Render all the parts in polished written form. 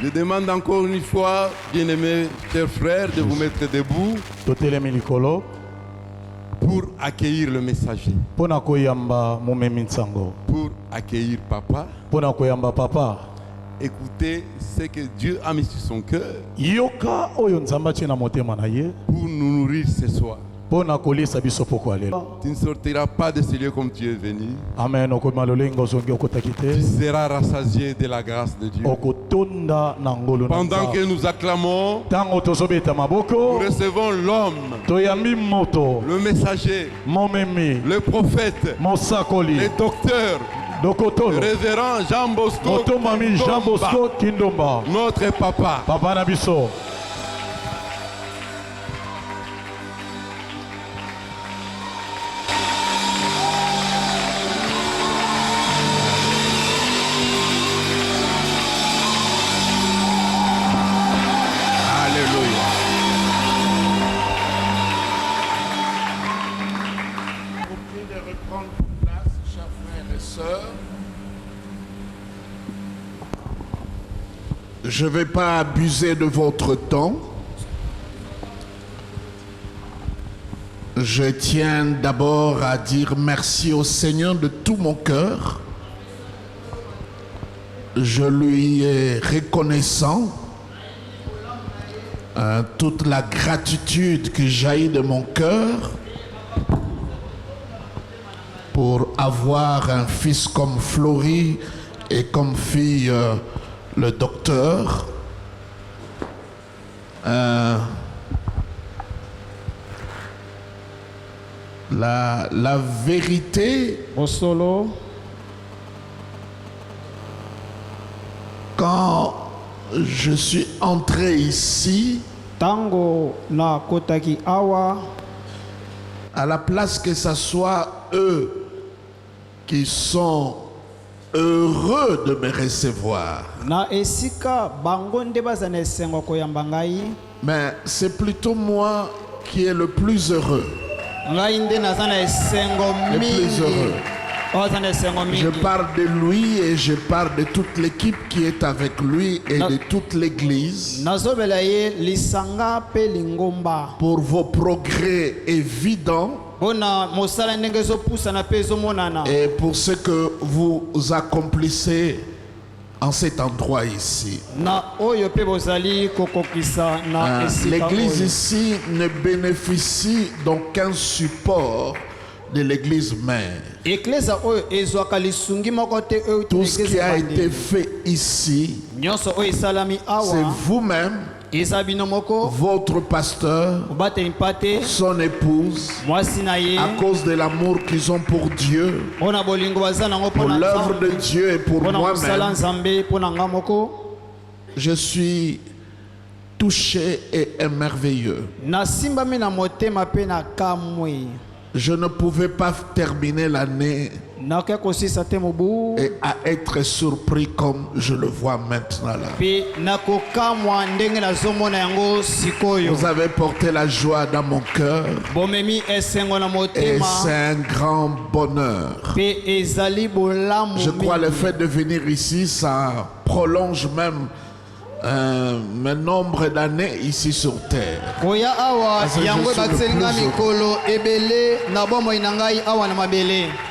Je demande encore une fois, bien-aimés chers frères, de vous mettre debout pour accueillir le messager, pour accueillir papa. Écoutez ce que Dieu a mis sur son cœur pour nous nourrir ce soir. Tu ne sortiras pas de ce lieu comme tu es venu. Amen. Tu seras rassasié de la grâce de Dieu. Pendant que nous acclamons, nous recevons l'homme, le messager, le prophète, le docteur, le révérend Jean Bosco Kindomba, notre papa. Je ne vais pas abuser de votre temps. Je tiens d'abord à dire merci au Seigneur de tout mon cœur. Je lui ai reconnaissant toute la gratitude qui jaillit de mon cœur pour avoir un fils comme Florie et comme fille le docteur. La vérité, quand je suis entré ici, à la place que ce soit eux qui sont heureux de me recevoir, mais c'est plutôt moi qui est le plus heureux. Le plus heureux. Je parle de lui et je parle de toute l'équipe qui est avec lui et de toute l'église pour vos progrès évidents et pour ce que vous accomplissez en cet endroit ici. L'église ici ne bénéficie d'aucun support de l'église mère. Tout ce qui a été fait ici, c'est vous-même, votre pasteur, son épouse, à cause de l'amour qu'ils ont pour Dieu, pour l'œuvre de Dieu et pour moi-même. Je suis touché et émerveilleux. Je ne pouvais pas terminer l'année et à être surpris comme je le vois maintenant là. Vous avez porté la joie dans mon cœur et c'est un grand bonheur. Je crois le fait de venir ici, ça prolonge même mon nombre d'années ici sur terre.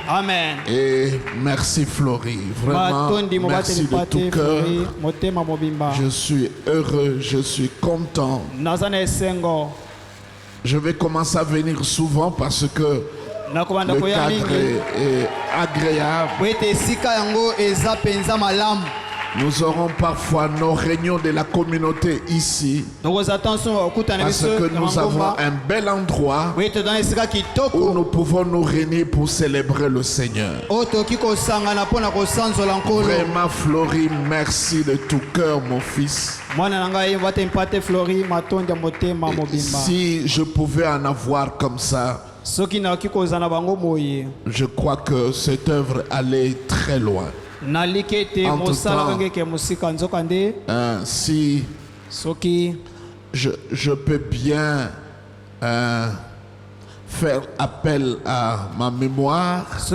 Amen. Et merci Florie, vraiment merci de tout cœur. Je suis heureux, je suis content. Je vais commencer à venir souvent parce que le cadre est agréable. Nous aurons parfois nos réunions de la communauté ici parce que nous avons un bel endroit où nous pouvons nous réunir pour célébrer le Seigneur. Vraiment Florie, merci de tout cœur mon fils. Si je pouvais en avoir comme ça, je crois que cette œuvre allait très loin. Si je peux bien faire appel à ma mémoire, tu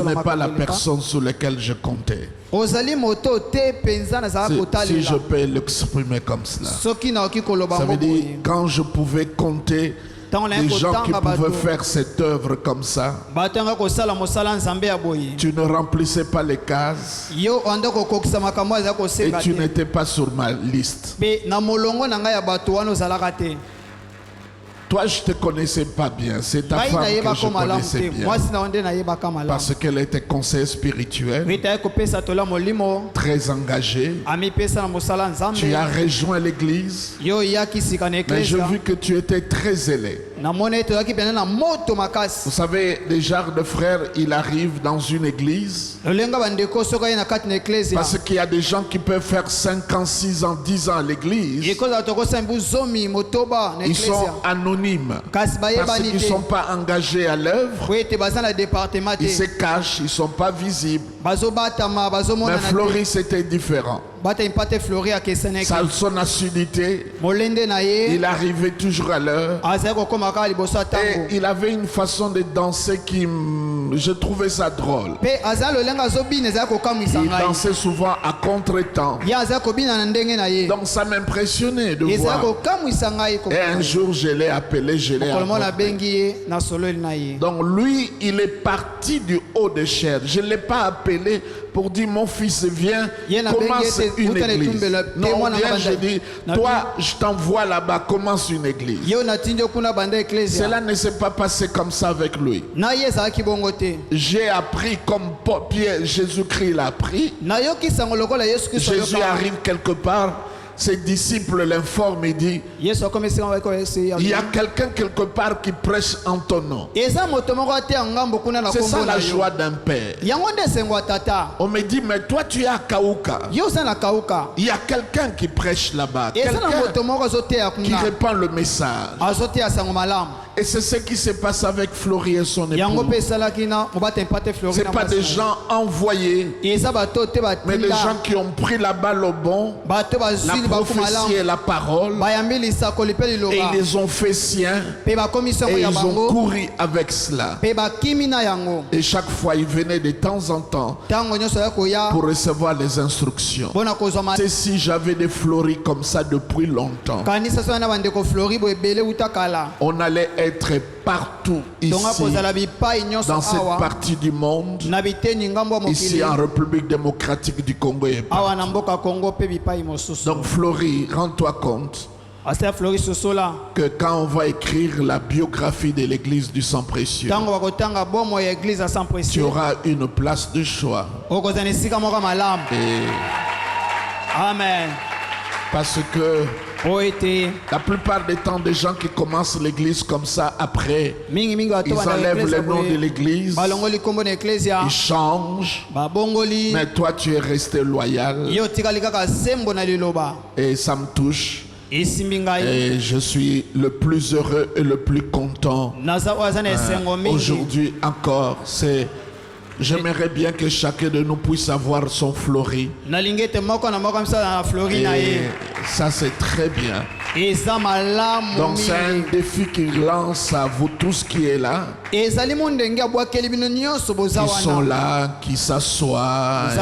n'es pas la personne sur laquelle je comptais. Si je peux l'exprimer comme cela. Ça veut dire, quand je pouvais compter des gens qui pouvaient faire cette œuvre comme ça, tu ne remplissais pas les cases et tu n'étais pas sur ma liste. Toi, je ne te connaissais pas bien. C'est ta femme que je connaissais bien. Parce qu'elle était conseillère spirituelle, très engagée. Tu as rejoint l'église, mais j'ai vu que tu étais très zélé. Vous savez, les genres de frères, ils arrivent dans une église parce qu'il y a des gens qui peuvent faire 5 ans, 6 ans, 10 ans à l'église. Ils sont anonymes parce qu'ils ne sont pas engagés à l'œuvre. Ils se cachent, ils ne sont pas visibles. Mais Floris, c'était différent. Son assiduité, il arrivait toujours à l'heure. Et il avait une façon de danser qui, je trouvais ça drôle. Il dansait souvent à contre-temps. Donc ça m'impressionnait de voir. Et un jour, je l'ai appelé, Donc lui, il est parti du haut de chair. Je ne l'ai pas appelé pour dire, mon fils, viens, commence une église. Non, viens, je dis, toi, je t'envoie là-bas, commence une église. Cela ne s'est pas passé comme ça avec lui. J'ai appris comme Pierre, Jésus-Christ l'a appris. Jésus arrive quelque part. Ses disciples l'informent et disent, il y a quelqu'un quelque part qui prêche en ton nom. C'est ça la joie d'un père. On me dit, mais toi tu es à Kauka. Il y a quelqu'un qui prêche là-bas. Quelqu'un qui répand le message. Et c'est ce qui se passe avec Floris et son époux. Ce n'est pas des gens envoyés, mais des gens qui ont pris la balle au bon, la prophétie et la parole, et ils les ont fait siens, et ils ont couru avec cela. Et chaque fois, ils venaient de temps en temps pour recevoir les instructions. C'est si j'avais des Floris comme ça depuis longtemps. On allait être partout ici, dans cette partie du monde, ici en République démocratique du Congo et partout. Donc Floris, rends-toi compte que quand on va écrire la biographie de l'église du sang précieux, tu auras une place de choix. Amen. Parce que la plupart des temps, des gens qui commencent l'église comme ça, après, ils enlèvent le nom de l'église, ils changent, mais toi tu es resté loyal. Et ça me touche. Et je suis le plus heureux et le plus content. Aujourd'hui encore, j'aimerais bien que chacun de nous puisse avoir son Floris. Et ça, c'est très bien. Donc, c'est un défi qu'il lance à vous tous qui êtes là. Qui sont là, qui s'assoient, qui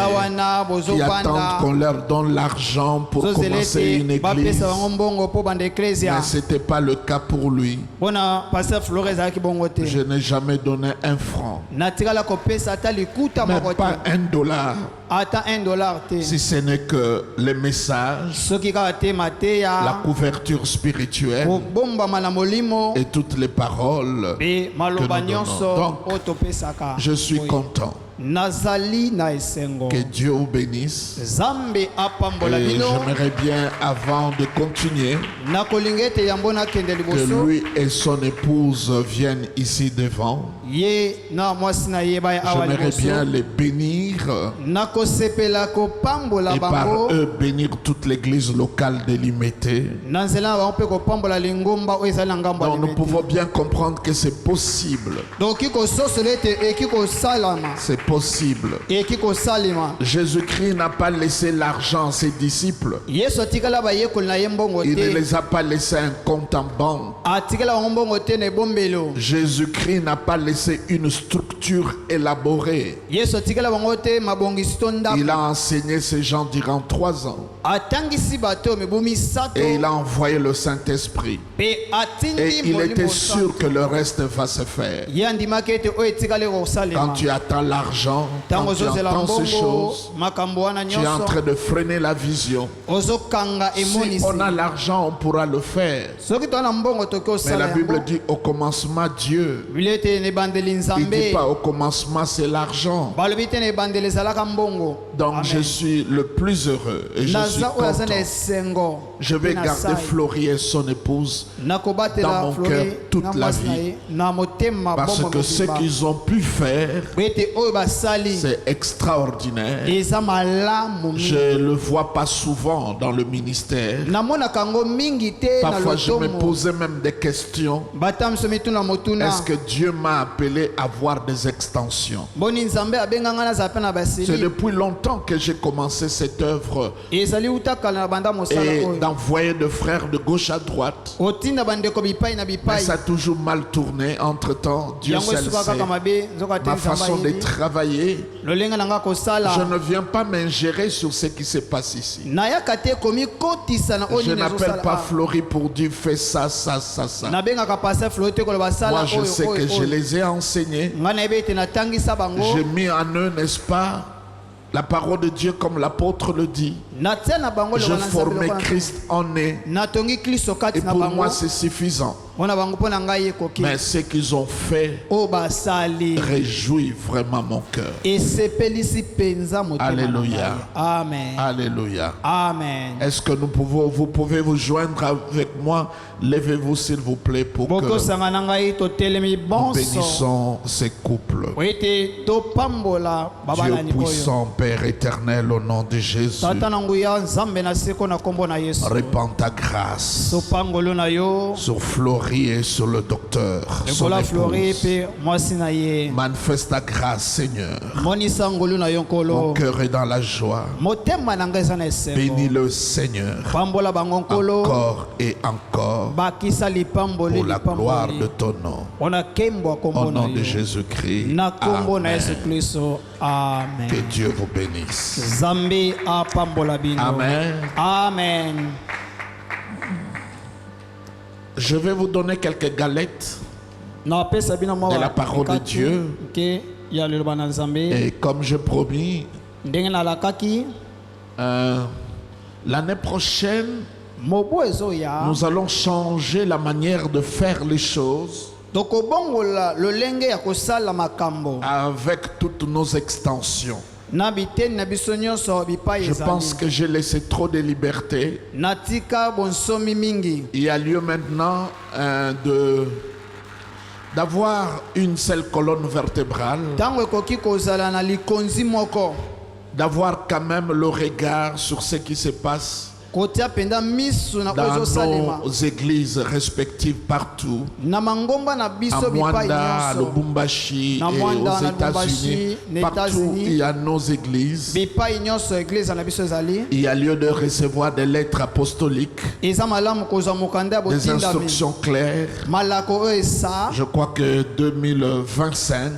attendent qu'on leur donne l'argent pour commencer une église. Mais ce n'était pas le cas pour lui. Je n'ai jamais donné un franc. Même pas $1. Si ce n'est que les messages, la couverture spirituelle et toutes les paroles que nous donnons. Donc, je suis content. Que Dieu vous bénisse. Et j'aimerais bien, avant de continuer, que lui et son épouse viennent ici devant. J'aimerais bien les bénir et par eux bénir toute l'église locale de Limete. Donc nous pouvons bien comprendre que c'est possible. C'est possible. Jésus-Christ n'a pas laissé l'argent à ses disciples. Il ne les a pas laissé un compte en banque. Jésus-Christ n'a pas laissé une structure élaborée. Il a enseigné ces gens durant 3 ans. Et il a envoyé le Saint-Esprit. Et il était sûr que le reste va se faire. Quand tu attends l'argent, quand tu entends ces choses, tu es en train de freiner la vision. Si on a l'argent, on pourra le faire. Mais la Bible dit au commencement Dieu. Il ne dit pas au commencement c'est l'argent. Donc je suis le plus heureux et je suis content. Je vais garder Florie et son épouse dans mon cœur toute la vie. Parce que ce qu'ils ont pu faire, c'est extraordinaire. Je ne le vois pas souvent dans le ministère. Parfois je me posais même des questions. Est-ce que Dieu m'a appelé à voir des extensions? C'est depuis longtemps que j'ai commencé cette œuvre et d'envoyer de frères de gauche à droite. Mais ça a toujours mal tourné. Entre temps, Dieu seul sait ma façon de travailler. Je ne viens pas m'ingérer sur ce qui se passe ici. Je n'appelle pas Florie pour dire fais ça, ça, ça, ça. Moi je sais que je les ai enseignés. J'ai mis en eux, n'est-ce pas, la parole de Dieu comme l'apôtre le dit. Je formais Christ en eux. Et pour moi c'est suffisant. Mais ce qu'ils ont fait réjouit vraiment mon cœur. Alléluia. Amen. Alléluia. Amen. Est-ce que vous pouvez vous joindre avec moi? Levez-vous s'il vous plaît pour que nous bénissons ces couples. Dieu puissant, Père éternel, au nom de Jésus, répands ta grâce sur Florie et sur le docteur, son épouse. Manifeste ta grâce, Seigneur. Mon cœur est dans la joie. Bénis-le, Seigneur, encore et encore, pour la gloire de ton nom. Au nom de Jésus-Christ. Amen. Que Dieu vous bénisse. Amen. Amen. Je vais vous donner quelques galettes de la parole de Dieu. Et comme je promis, l'année prochaine, nous allons changer la manière de faire les choses avec toutes nos extensions. Je pense que j'ai laissé trop de liberté. Il y a lieu maintenant d'avoir une seule colonne vertébrale, d'avoir quand même le regard sur ce qui se passe dans nos églises respectives partout, à Mwanda, à Lubumbashi et aux États-Unis, partout il y a nos églises. Il y a lieu de recevoir des lettres apostoliques, des instructions claires. Je crois que 2025,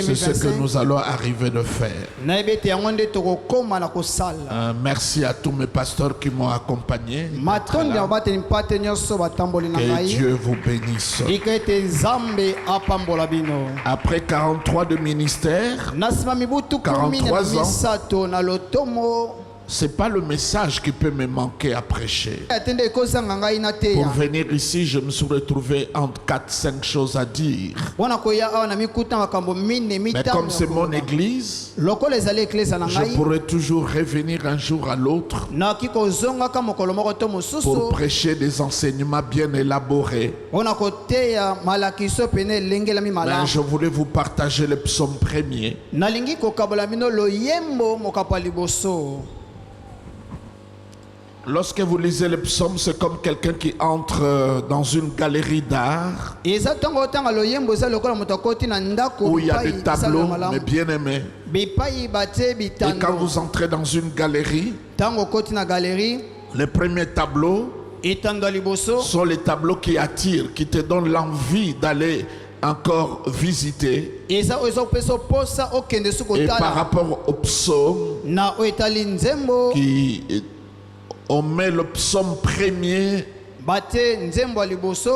c'est ce que nous allons arriver de faire. Merci à tous mes pasteurs qui m'ont accompagné. Que Dieu vous bénisse. Après 43 de ministère, 43 ans, c'est pas le message qui peut me manquer à prêcher. Pour venir ici, je me suis retrouvé entre 4-5 choses à dire. Mais comme c'est mon église, je pourrais toujours revenir un jour à l'autre pour prêcher des enseignements bien élaborés. Mais je voulais vous partager le psaume premier. Lorsque vous lisez le psaume, c'est comme quelqu'un qui entre dans une galerie d'art où il y a des tableaux, mais bien aimés. Et quand vous entrez dans une galerie, les premiers tableaux sont les tableaux qui attirent, qui te donnent l'envie d'aller encore visiter. Et par rapport au psaume, on met le psaume premier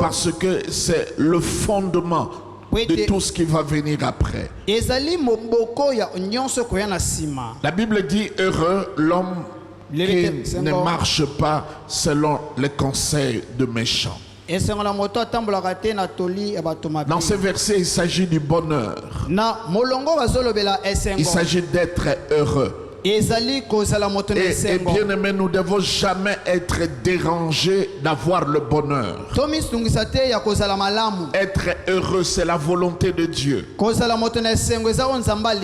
parce que c'est le fondement de tout ce qui va venir après. La Bible dit heureux l'homme qui ne marche pas selon les conseils de méchants. Dans ce verset, il s'agit du bonheur. Il s'agit d'être heureux. Et bien aimé, nous ne devons jamais être dérangés d'avoir le bonheur. Être heureux, c'est la volonté de Dieu.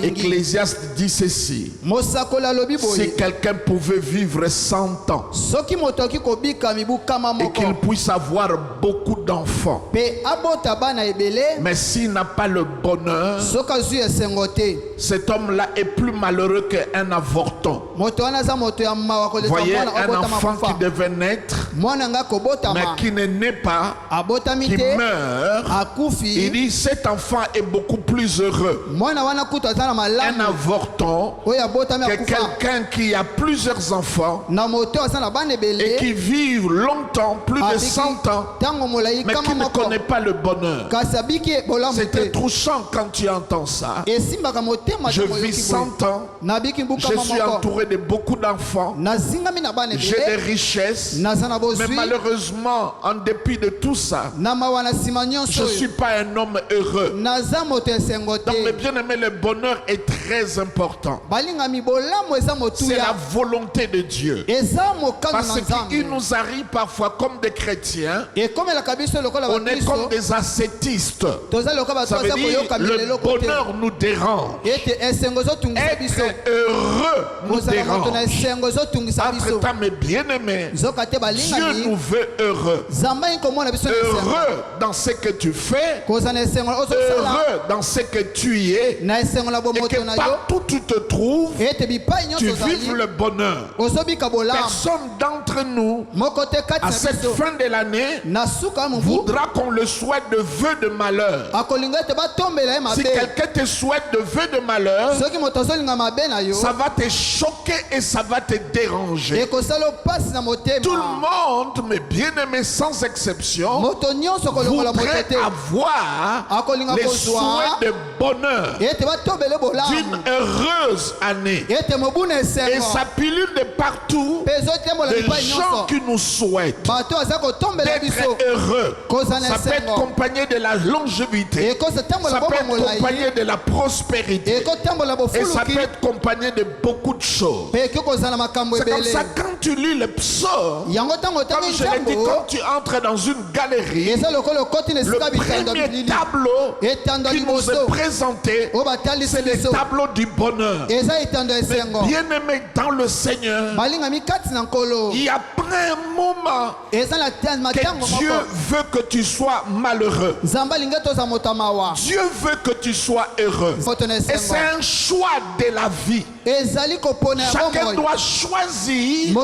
Ecclésiaste dit ceci: si quelqu'un pouvait vivre 100 ans et qu'il puisse avoir beaucoup d'enfants, mais s'il n'a pas le bonheur, cet homme-là est plus malheureux qu'un avorton. Voyez un enfant qui devait naître, mais qui ne naît pas, qui meurt. Il dit cet enfant est beaucoup plus heureux un avorton que quelqu'un qui a plusieurs enfants et qui vit longtemps, plus de 100 ans, mais qui ne connaît pas le bonheur. C'est très touchant quand tu entends ça. Je vis 100 ans, je suis entouré de beaucoup d'enfants, j'ai des richesses, mais malheureusement, en dépit de tout ça, je ne suis pas un homme heureux. Donc, mes bien-aimés, le bonheur est très important. C'est la volonté de Dieu. Parce qu'il nous arrive parfois comme des chrétiens, on est comme des ascétistes. Ça veut dire le bonheur nous dérange. Être heureux nous dérange. Entre-temps, mes bien-aimés, Dieu nous veut heureux. Heureux dans ce que tu fais, heureux dans ce que tu es, et que partout où tu te trouves, tu vives le bonheur. Personne d'entre nous, à cette fin de l'année, voudra qu'on le souhaite de vœux de malheur. Si quelqu'un te souhaite de vœux de malheur, ça va te choquer et ça va te déranger. Tout le monde, mes bien-aimés sans exception, voudrait avoir les souhaits de bonheur, d'une heureuse année. Et ça pilule de partout des gens qui nous souhaitent d'être heureux. Ça peut être accompagné de la longévité, ça peut être accompagné de la prospérité, et ça peut être accompagné de beaucoup de choses. C'est comme ça quand tu lis le psaume, comme je l'ai dit, quand tu entres dans une galerie, le premier tableau qui nous est présenté, c'est le tableau du bonheur. Mais bien aimé dans le Seigneur, il y a un moment que Dieu veut que tu sois malheureux. Dieu veut que tu sois heureux. Et c'est un choix de la vie. Chacun doit choisir et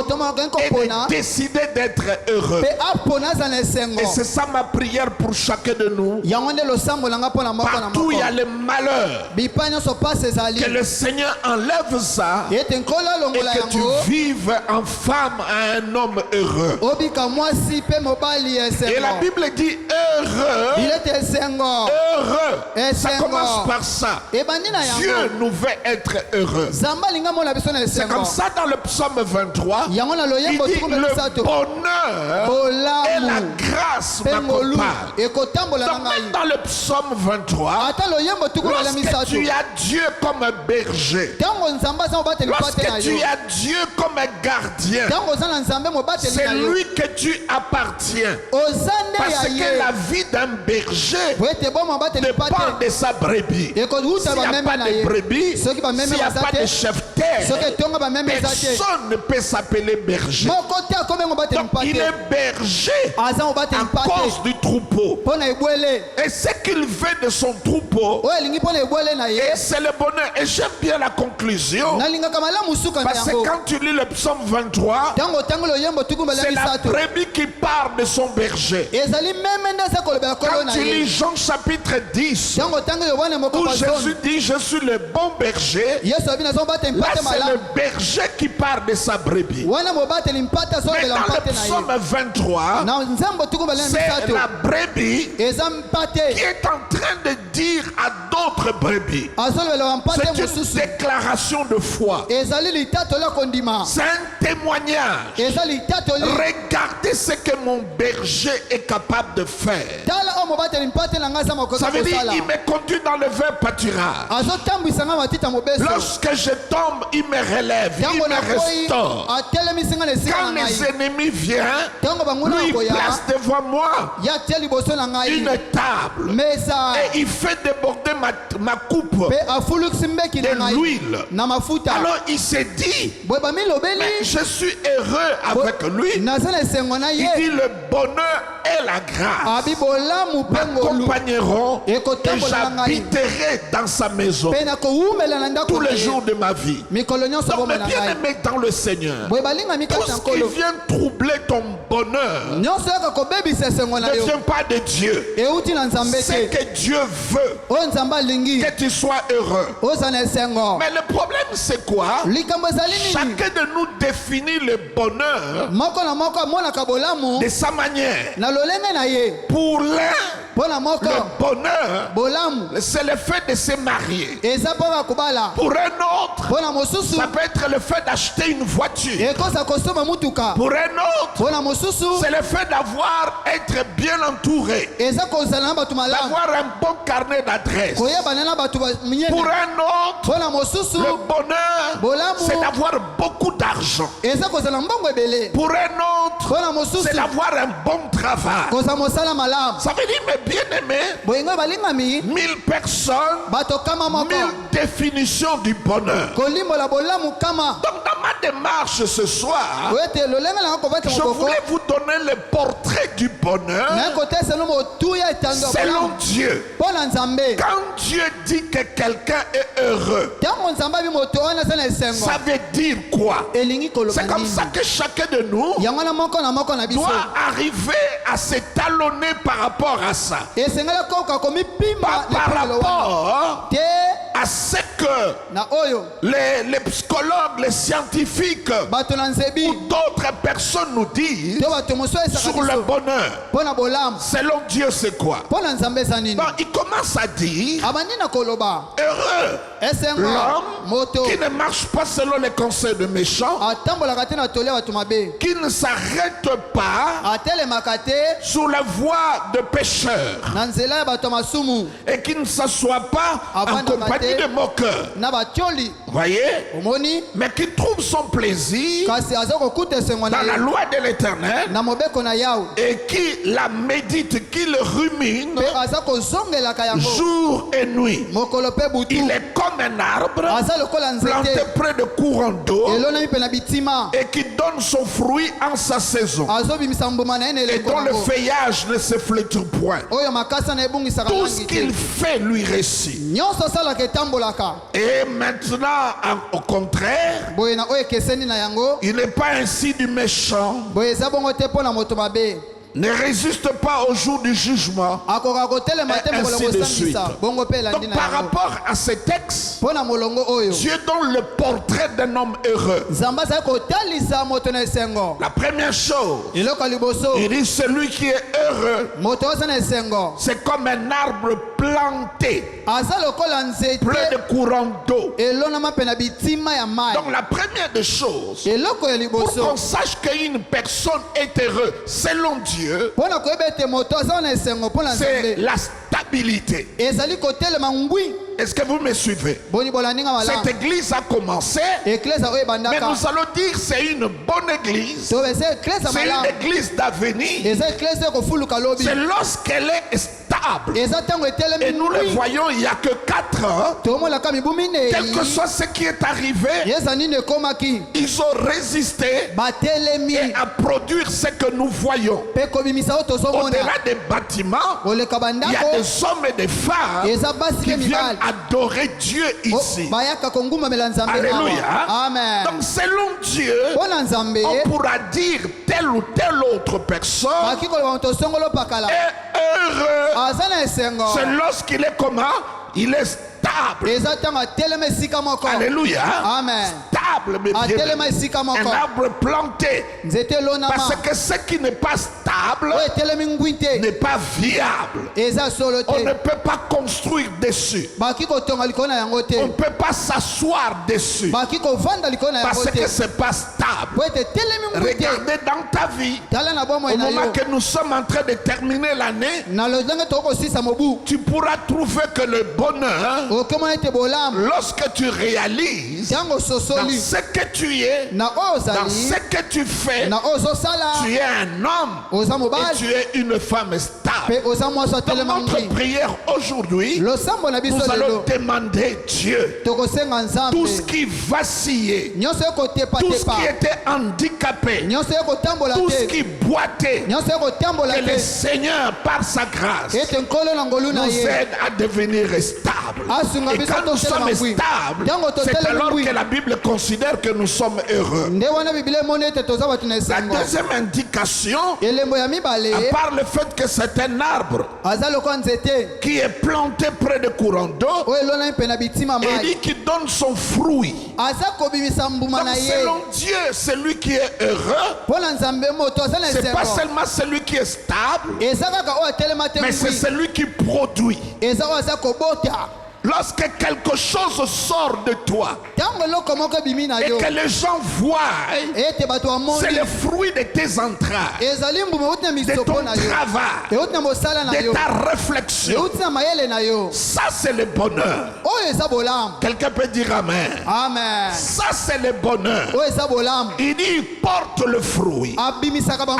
de décider décidé d'être heureux. Et c'est ça ma prière pour chacun de nous. Partout il y a le malheur. Que le Seigneur enlève ça et que tu vives en femme à un homme heureux. Et la Bible dit heureux. Heureux. Ça commence par ça. Dieu nous veut être heureux. C'est comme ça dans le psaume 23. Il dit le bonheur et la grâce m'accompagnent. Donc même dans le psaume 23, lorsque tu as Dieu comme un berger, lorsque tu as Dieu comme un gardien, c'est lui que tu appartiens. Parce que la vie d'un berger dépend de sa brebis. S'il n'y a pas de brebis, s'il n'y a pas de cheptel, personne ne peut s'appeler berger. Donc il est berger à cause du troupeau. Et ce qu'il veut de son troupeau, et c'est le bonheur. Et j'aime bien la conclusion. Parce que quand tu lis le psaume 23, c'est la brebis qui parle de son berger. Quand tu lis Jean chapitre 10, où Jésus dit je suis le bon berger, là c'est le berger qui parle de sa brebis. Mais dans le psaume 23, c'est la brebis qui est en train de dire à d'autres brebis. C'est une déclaration de foi. C'est un témoignage. Regardez ce que mon berger est capable de faire. Ça veut dire il me conduit dans le vert pâturage. Lorsque je tombe, il me relève, il me restaure. Quand les ennemis viennent, lui il place devant moi une table et il fait déborder ma coupe de l'huile. Alors il s'est dit, mais je suis heureux avec lui. Il dit le bonheur et la grâce m'accompagneront et j'habiterai dans sa maison tous les jours de ma vie. Donc mes bien-aimés dans le Seigneur, tout ce qui vient troubler ton bonheur ne vient pas de Dieu. C'est que Dieu veut que tu sois heureux. Mais le problème c'est quoi? Chacun de nous définit le bonheur de sa manière. Pour l'un, le bonheur, c'est le fait de se marier. Pour un autre, ça peut être le fait d'acheter une voiture. Pour un autre, c'est le fait être bien entouré. D'avoir un bon carnet d'adresse. Pour un autre, le bonheur, c'est d'avoir beaucoup d'argent. Pour un autre, c'est d'avoir un bon travail. Ça veut dire, mes bien-aimés, 1000 personnes, 1000 définitions du bonheur. Donc dans ma démarche ce soir, je voulais vous donner le portrait du bonheur selon Dieu. Quand Dieu dit que quelqu'un est heureux, ça veut dire quoi? C'est comme ça que chacun de nous doit arriver à s'étalonner par rapport à ça. Par rapport à ce que les psychologues, les scientifiques ou d'autres personnes nous disent sur le bonheur. Selon Dieu, c'est quoi? Donc, il commence à dire heureux l'homme qui ne marche pas selon les conseils de méchants, qui ne s'arrête pas sur la voie de pécheurs et qui ne s'assoit pas en compagnie de moqueurs. Voyez? Mais qui trouve son plaisir dans la loi de l'Éternel et qui la médite, qui le rumine jour et nuit. Il est comme un arbre planté près de courants d'eau et qui donne son fruit en sa saison et dont le feuillage ne se flétrit point. Tout ce qu'il fait lui réussit. Et maintenant au contraire, il n'est pas ainsi du méchant. Ne résiste pas au jour du jugement. Et ainsi de suite. Donc par rapport à ces textes, Dieu donne le portrait d'un homme heureux. La première chose, il dit celui qui est heureux, c'est comme un arbre planté près de courants d'eau. Donc la première des choses, pour qu'on sache qu'une personne est heureuse selon Dieu, c'est la stabilité. Est-ce que vous me suivez? Cette église a commencé, mais nous allons dire que c'est une bonne église. C'est une église d'avenir. C'est lorsqu'elle est stable. Et nous le voyons il n'y a que 4 ans. Quel que soit ce qui est arrivé, ils ont résisté et à produire ce que nous voyons. Au-delà des bâtiments, il y a des hommes et des femmes qui viennent adorer Dieu ici. Alléluia. Amen. Donc selon Dieu, on pourra dire telle ou telle autre personne est heureux. C'est lorsqu'il est comment? Il est stable. Alléluia. Amen. Stable, mes bien-aimés. Un arbre planté. Parce que ce qui n'est pas stable n'est pas viable. On ne peut pas construire dessus. On ne peut pas s'asseoir dessus. Parce que ce n'est pas stable. Regardez dans ta vie, au moment que nous sommes en train de terminer l'année, tu pourras trouver que le bonheur, lorsque tu réalises dans ce que tu es, dans ce que tu fais, tu es un homme et tu es une femme stable. Dans notre prière aujourd'hui, nous allons demander Dieu tout ce qui vacillait, tout ce qui était handicapé, tout ce qui boitait, que le Seigneur par sa grâce nous aide à devenir stable. Et quand nous sommes stables, c'est alors que la Bible considère que nous sommes heureux. La deuxième indication, à part le fait que c'est un arbre qui est planté près de courants d'eau, il dit qu'il donne son fruit. Donc selon Dieu, celui qui est heureux, c'est pas seulement celui qui est stable, mais c'est celui qui produit. Lorsque quelque chose sort de toi et que les gens voient, c'est le fruit de tes entrailles, de ton travail, de ta réflexion. Ça, c'est le bonheur. Quelqu'un peut dire Amen. Amen. Ça, c'est le bonheur. Il dit, il porte le fruit à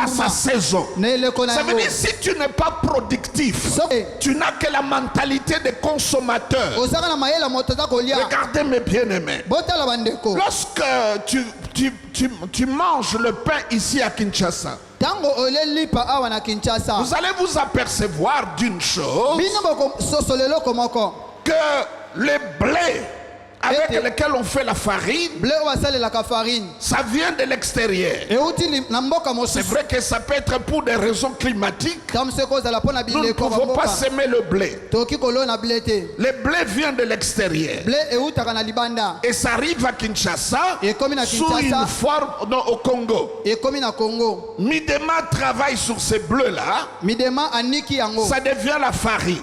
sa saison. Ça veut dire, si tu n'es pas productif, tu n'as que la mentalité de consommateur. Regardez mes bien-aimés. Lorsque tu manges le pain ici à Kinshasa, vous allez vous apercevoir d'une chose, que le blé avec lequel on fait la farine, ça vient de l'extérieur. C'est vrai que ça peut être pour des raisons climatiques. Nous ne pouvons pas semer le blé. Le blé vient de l'extérieur et ça arrive à Kinshasa sous une forme, non, au Congo. Midema travaille sur ces bleus-là, ça devient la farine.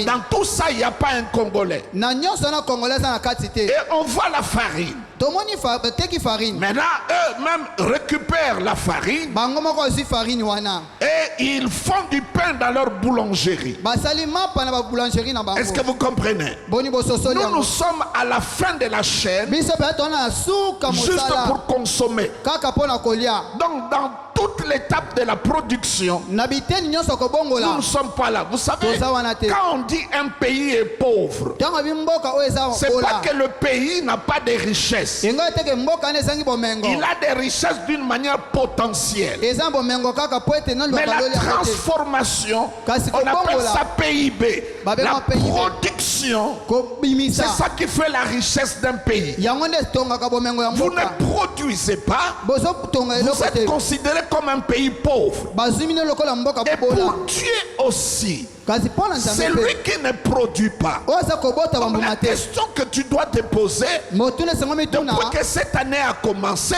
Dans tout ça, il n'y a pas un Congolais. Et on voit la farine. Maintenant, eux-mêmes récupèrent la farine et ils font du pain dans leur boulangerie. Est-ce que vous comprenez? Nous sommes à la fin de la chaîne, juste pour consommer. Donc, dans toute toute l'étape de la production, nous ne sommes pas là. Vous savez, quand on dit un pays est pauvre, c'est pas que le pays n'a pas de richesses. Il a des richesses d'une manière potentielle. Mais la transformation, on appelle ça PIB. La production, c'est ça qui fait la richesse d'un pays. Vous ne produisez pas, vous êtes considéré comme un pays pauvre. Et pour Dieu aussi, c'est lui qui ne produit pas. Donc la question que tu dois te poser, depuis que cette année a commencé,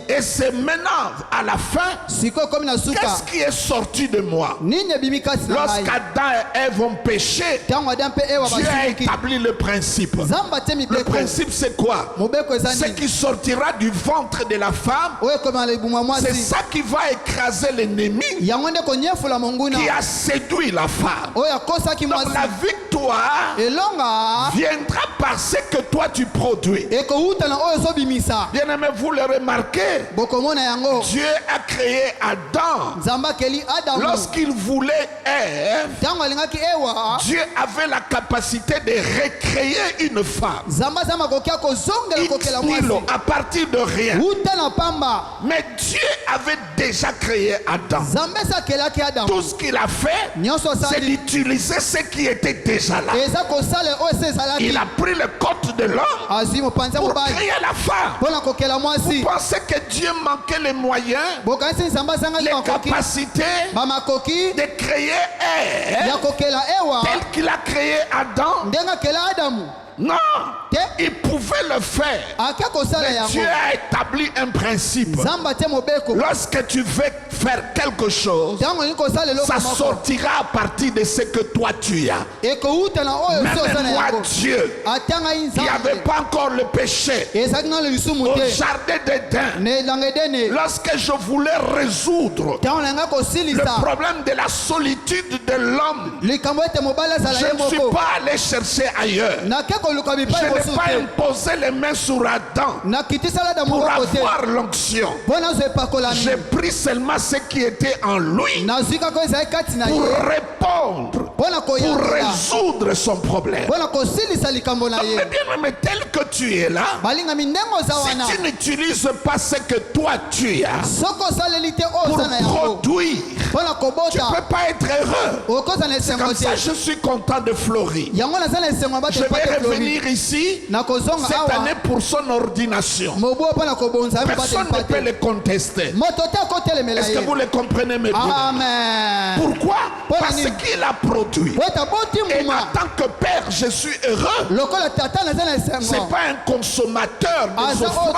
et c'est maintenant à la fin, qu'est-ce qui est sorti de moi? Lorsqu'Adam et Ève ont péché, Dieu a établi le principe. Le principe c'est quoi? Ce qui sortira du ventre de la femme, c'est ça qui va écraser l'ennemi qui a séduit la femme. Donc la victoire viendra par ce que toi tu produis. Bien aimé, vous le remarquez, Dieu a créé Adam. Lorsqu'il voulait Ève, Dieu avait la capacité de recréer une femme à partir de rien. Mais Dieu avait déjà créé Adam. Tout ce qu'il a fait, c'est d'utiliser ce qui était déjà là. Il a pris le corps de l'homme pour créer la femme. Vous pensez que Dieu manquait les moyens, les capacités de créer Ève tel qu'il a créé Adam? Non, il pouvait le faire. Mais Dieu a établi un principe. Lorsque tu veux faire quelque chose, ça sortira à partir de ce que toi tu as. Même moi, Dieu, il n'y avait pas encore le péché au jardin d'Éden. Lorsque je voulais résoudre le problème de la solitude de l'homme, je ne suis pas allé chercher ailleurs. Je n'ai pas imposé les mains sur Adam pour avoir l'onction. J'ai pris seulement ce qui était en lui pour répondre, pour résoudre son problème. Mais bien aimé, tel que tu es là, si tu n'utilises pas ce que toi tu as pour produire, tu ne peux pas être heureux. C'est comme ça je suis content de Florie. Je vais revenir ici cette année pour son ordination. Personne ne peut le contester. Est-ce que vous le comprenez, mes frères? Pourquoi? Parce qu'il a produit. Et en tant que père, je suis heureux. Ce n'est pas un consommateur des offrandes,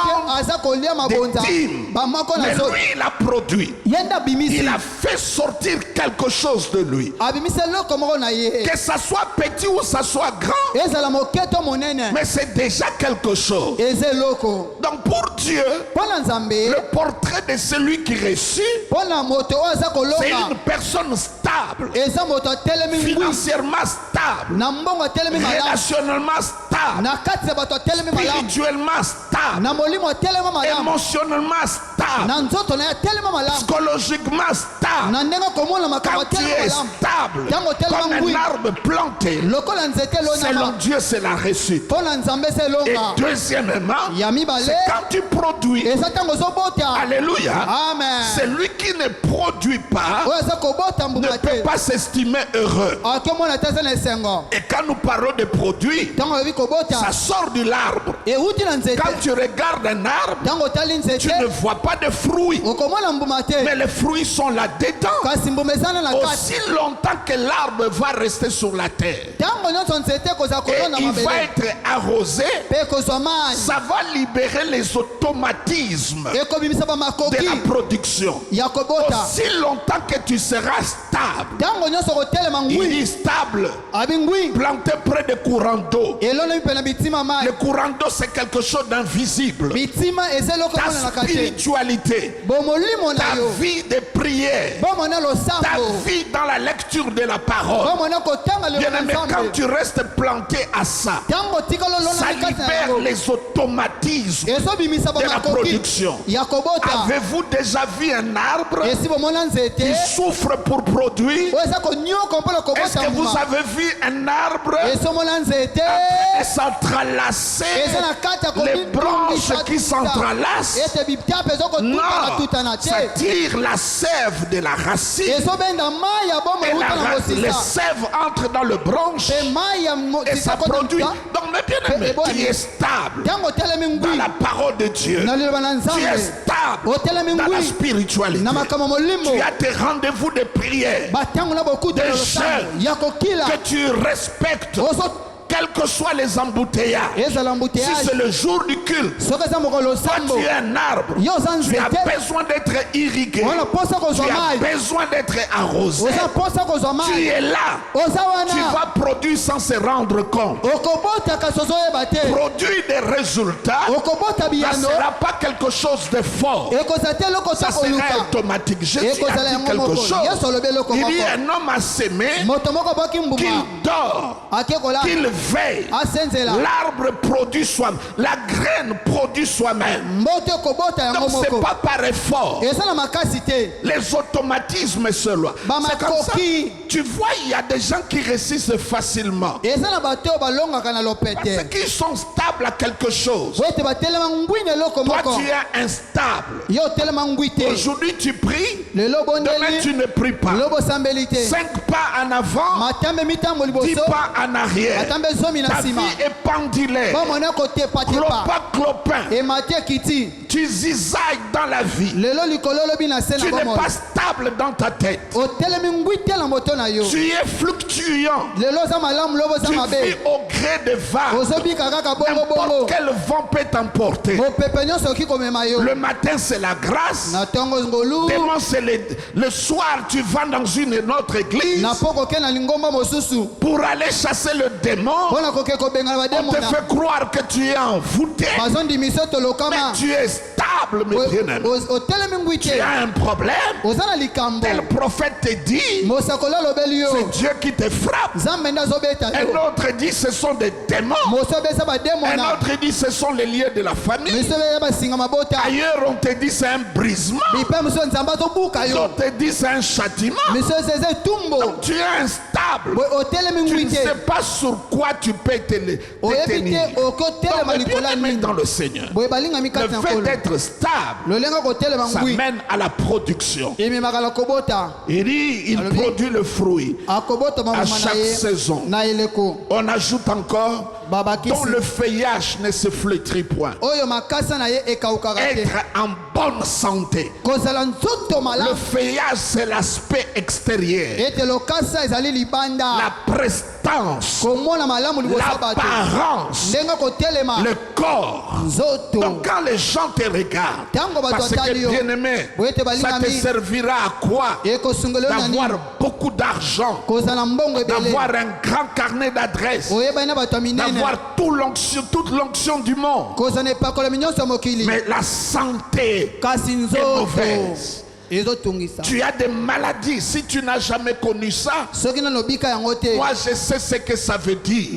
des dîmes. Mais lui, il a produit. Il a fait sortir quelque chose de lui. Que ça soit petit ou ça soit grand, mais c'est déjà quelque chose. Donc pour Dieu, le portrait de celui qui réussit, c'est une personne stable, financièrement stable, relationnellement stable, spirituellement stable, émotionnellement stable, psychologiquement stable. Quand tu es stable comme un arbre planté, selon Dieu c'est la réussite. Et deuxièmement, c'est quand tu produis. Alléluia. Celui qui ne produit pas ne peut pas s'estimer heureux. Et quand nous parlons de produits, ça sort de l'arbre. Quand tu regardes un arbre, tu ne vois pas de fruits, mais les fruits sont là-dedans. Aussi longtemps que l'arbre va rester sur la terre et il va être arrosé, ça va libérer les automatismes de la production. Aussi longtemps que tu seras stable, il est stable, planté près des courants d'eau. Le courant d'eau c'est quelque chose d'invisible. Ta spiritualité, ta vie de prière, prière, ta vie dans la lecture de la parole. Bien-aimé, quand tu restes planté à ça, ça libère les automatismes de la production. Avez-vous déjà vu un arbre qui souffre pour produire? Est-ce que vous avez vu un arbre s'entrelacer, les branches qui s'entrelacent? Non, ça tire la sève de la racine et les sèves entrent dans le branche et ça produit. Donc, mais bien-aimé, tu es stable dans la parole de Dieu. Tu es stable dans la spiritualité. Tu as tes rendez-vous de prière, de jeûne, que tu respectes. Quels que soient les embouteillages, si c'est le jour du culte, toi tu es un arbre, tu as besoin d'être irrigué, tu as besoin d'être arrosé, tu es là, tu vas produire sans se rendre compte, produire des résultats. Ça ne sera pas quelque chose de fort, ça sera automatique. Jésus a dit quelque chose. Il dit un homme a sémé, qu'il dort, qu'il veille, l'arbre produit soi-même, la graine produit soi-même. Donc c'est pas par effort. Les automatismes se loi. C'est comme ça. Tu vois, il y a des gens qui résistent facilement parce qu'ils sont stables à quelque chose. Toi tu es instable. Aujourd'hui tu pries, demain tu ne pries pas. 5 pas en avant, 10 pas en arrière. Ta vie est pendulaire, clopin. Tu zigzagues dans la vie. Tu n'es pas stable dans ta tête. Tu es fluctuant. Tu vis au gré des vagues. N'importe quel vent peut t'emporter. Le matin c'est la grâce. Demain c'est le soir tu vas dans une autre église pour aller chasser le démon. On te fait croire que tu es envoûté, mais tu es stable, mes bien-aimés. Tu as un problème, tel prophète te dit c'est Dieu qui te frappe. Un autre dit ce sont des démons. Un autre dit ce sont les liens de la famille. Ailleurs on te dit c'est un brisement. D'autres te disent c'est un châtiment. Donc tu es instable. Tu ne sais pas sur quoi tu peux te tenir. Donc, dans le Seigneur, le fait d'être stable, ça mène à la production. Il dit, il produit le fruit à chaque saison. On ajoute encore, dont le feuillage ne se flétrit point. Être en bonne santé. Le feuillage, c'est l'aspect extérieur, la prestance, l'apparence, le corps. Donc quand les gens te regardent, parce que bien-aimé, ça te servira à quoi? D'avoir beaucoup d'argent, d'avoir un grand carnet d'adresses, d'avoir toute l'onction du monde. Mais la santé est mauvaise. Tu as des maladies. Si tu n'as jamais connu ça, moi je sais ce que ça veut dire.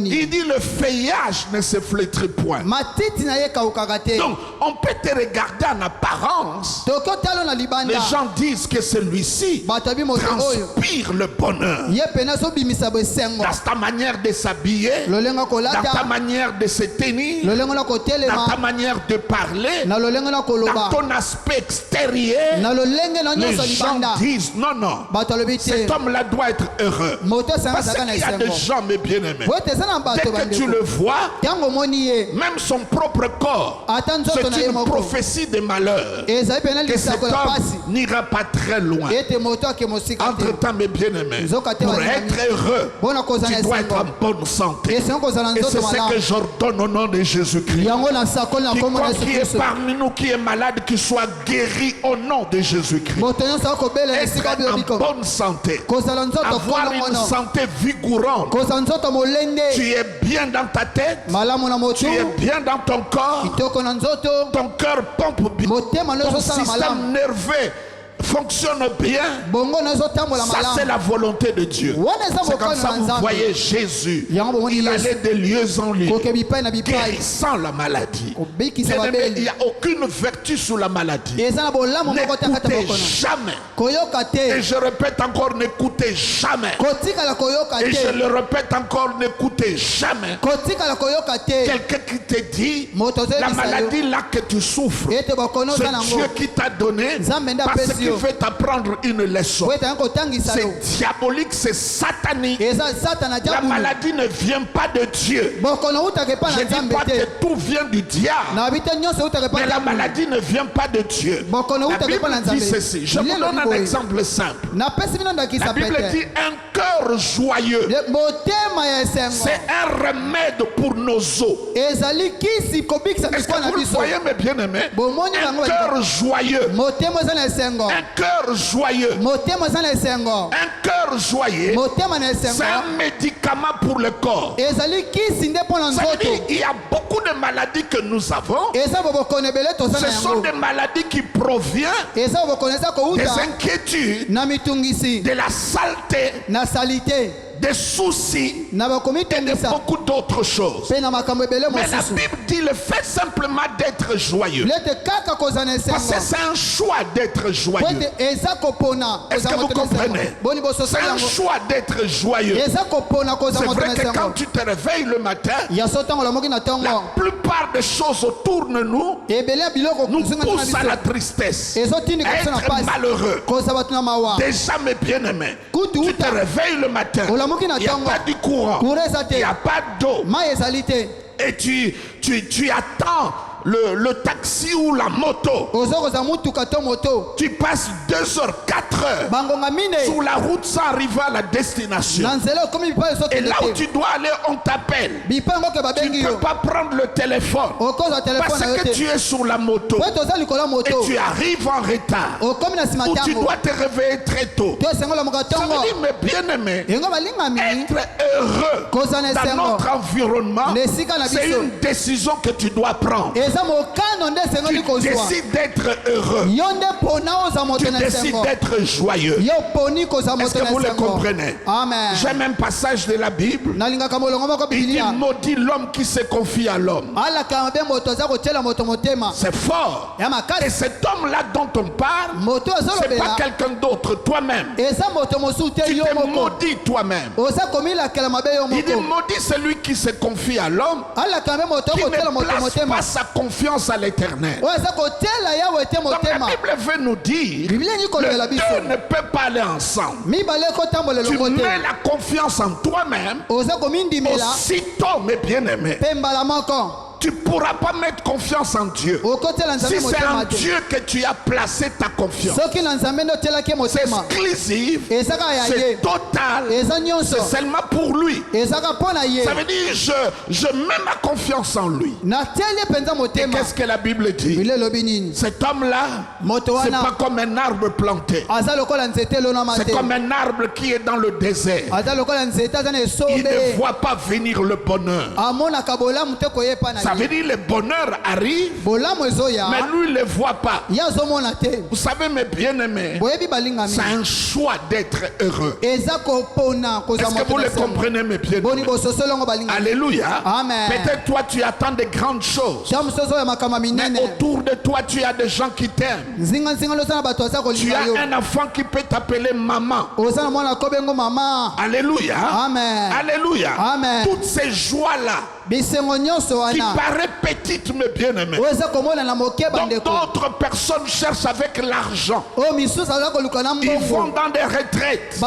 Il dit le feuillage ne se flétrit point. Donc on peut te regarder en apparence. Les gens disent que celui-ci transpire le bonheur dans ta manière de s'habiller, dans ta manière de se tenir, dans ta manière de parler, dans ton aspect extérieur. Les gens disent non, cet homme-là doit être heureux. Parce qu'il y a des gens, mes bien-aimés, dès que tu le vois, même son propre corps, c'est une prophétie de malheur, que cet homme n'ira pas très loin. Entre-temps, mes bien-aimés, pour être heureux, tu dois être en bonne santé. Et c'est ce que j'ordonne au nom de Jésus-Christ. Quiconque qui est parmi nous qui est malade, qui soit guéri au nom de Jésus-Christ. Être en bonne santé, avoir une santé vigourante. Tu es bien dans ta tête, tu es bien dans ton corps, ton cœur pompe bien, ton système nerveux fonctionne bien, ça c'est la volonté de Dieu. C'est comme ça que vous voyez Jésus, il allait de lieu en lieu, guérissant la maladie. Il n'y a aucune vertu sur la maladie. N'écoutez jamais. Et je répète encore, n'écoutez jamais. Et je le répète encore, n'écoutez jamais. Quelqu'un qui te dit, la maladie là que tu souffres, c'est Dieu qui t'a donné parce qu'il veut t'apprendre une leçon. C'est diabolique, c'est satanique. La maladie ne vient pas de Dieu. Je ne dis pas que tout vient du diable, mais la maladie ne vient pas de Dieu. La Bible dit ceci. Je vous donne un exemple simple. La Bible dit un cœur joyeux, c'est un remède pour nos os. Est-ce que vous le voyez, mes bien-aimés? Un cœur joyeux, un cœur joyeux, un cœur joyeux, c'est un médicament pour le corps. Ça veut dire il y a beaucoup de maladies que nous avons. Ce sont des maladies qui proviennent des inquiétudes, de la saleté, des soucis et de beaucoup d'autres choses. Mais la Bible dit le fait simplement d'être joyeux. Parce que c'est un choix d'être joyeux. Est-ce que vous comprenez? C'est un choix d'être joyeux. C'est vrai que quand tu te réveilles le matin, la plupart des choses autour de nous nous poussent à la tristesse, à être malheureux. Déjà, mes bien-aimés, tu te réveilles le matin, il n'y a pas de courant, il n'y a pas d'eau, et tu attends le taxi ou la moto. Tu passes 2 heures, 4 heures sur la route sans arriver à la destination. Et là où tu dois aller, on t'appelle. Tu ne peux pas prendre le téléphone parce que tu es sur la moto et tu arrives en retard. Ou tu dois te réveiller très tôt. Ça veut dire, mes bien-aimés, être heureux dans notre environnement, c'est une décision que tu dois prendre. Tu décides d'être heureux. Tu décides d'être joyeux. Est-ce que vous le comprenez? J'aime un passage de la Bible. Il dit maudit l'homme qui se confie à l'homme. C'est fort. Et cet homme-là dont on parle, c'est pas quelqu'un d'autre, toi-même. Tu te maudis toi-même. Il dit maudit celui qui se confie à l'homme, qui ne place pas sa confiance à l'éternel. Donc la Bible veut nous dire les deux ne peuvent pas aller ensemble. Tu mets la confiance en toi-même, aussitôt, mes bien-aimés, tu ne pourras pas mettre confiance en Dieu. Si c'est en Dieu que tu as placé ta confiance, c'est exclusif, c'est total, c'est seulement pour lui. Ça veut dire je mets ma confiance en lui. Et qu'est-ce que la Bible dit? Cet homme-là, c'est pas comme un arbre planté. C'est comme un arbre qui est dans le désert. Il ne voit pas venir le bonheur. Ça veut dire le bonheur arrive, mais lui ne le voit pas. Vous savez, mes bien-aimés, c'est un choix d'être heureux. Est-ce que vous le comprenez, mes bien-aimés? Alléluia. Peut-être toi tu attends de grandes choses, mais autour de toi tu as des gens qui t'aiment. Tu as un enfant qui peut t'appeler maman. Alléluia. Alléluia. Toutes ces joies-là qui paraît petite, mais bien aimé. Donc d'autres personnes cherchent avec l'argent. Ils vont dans des retraites.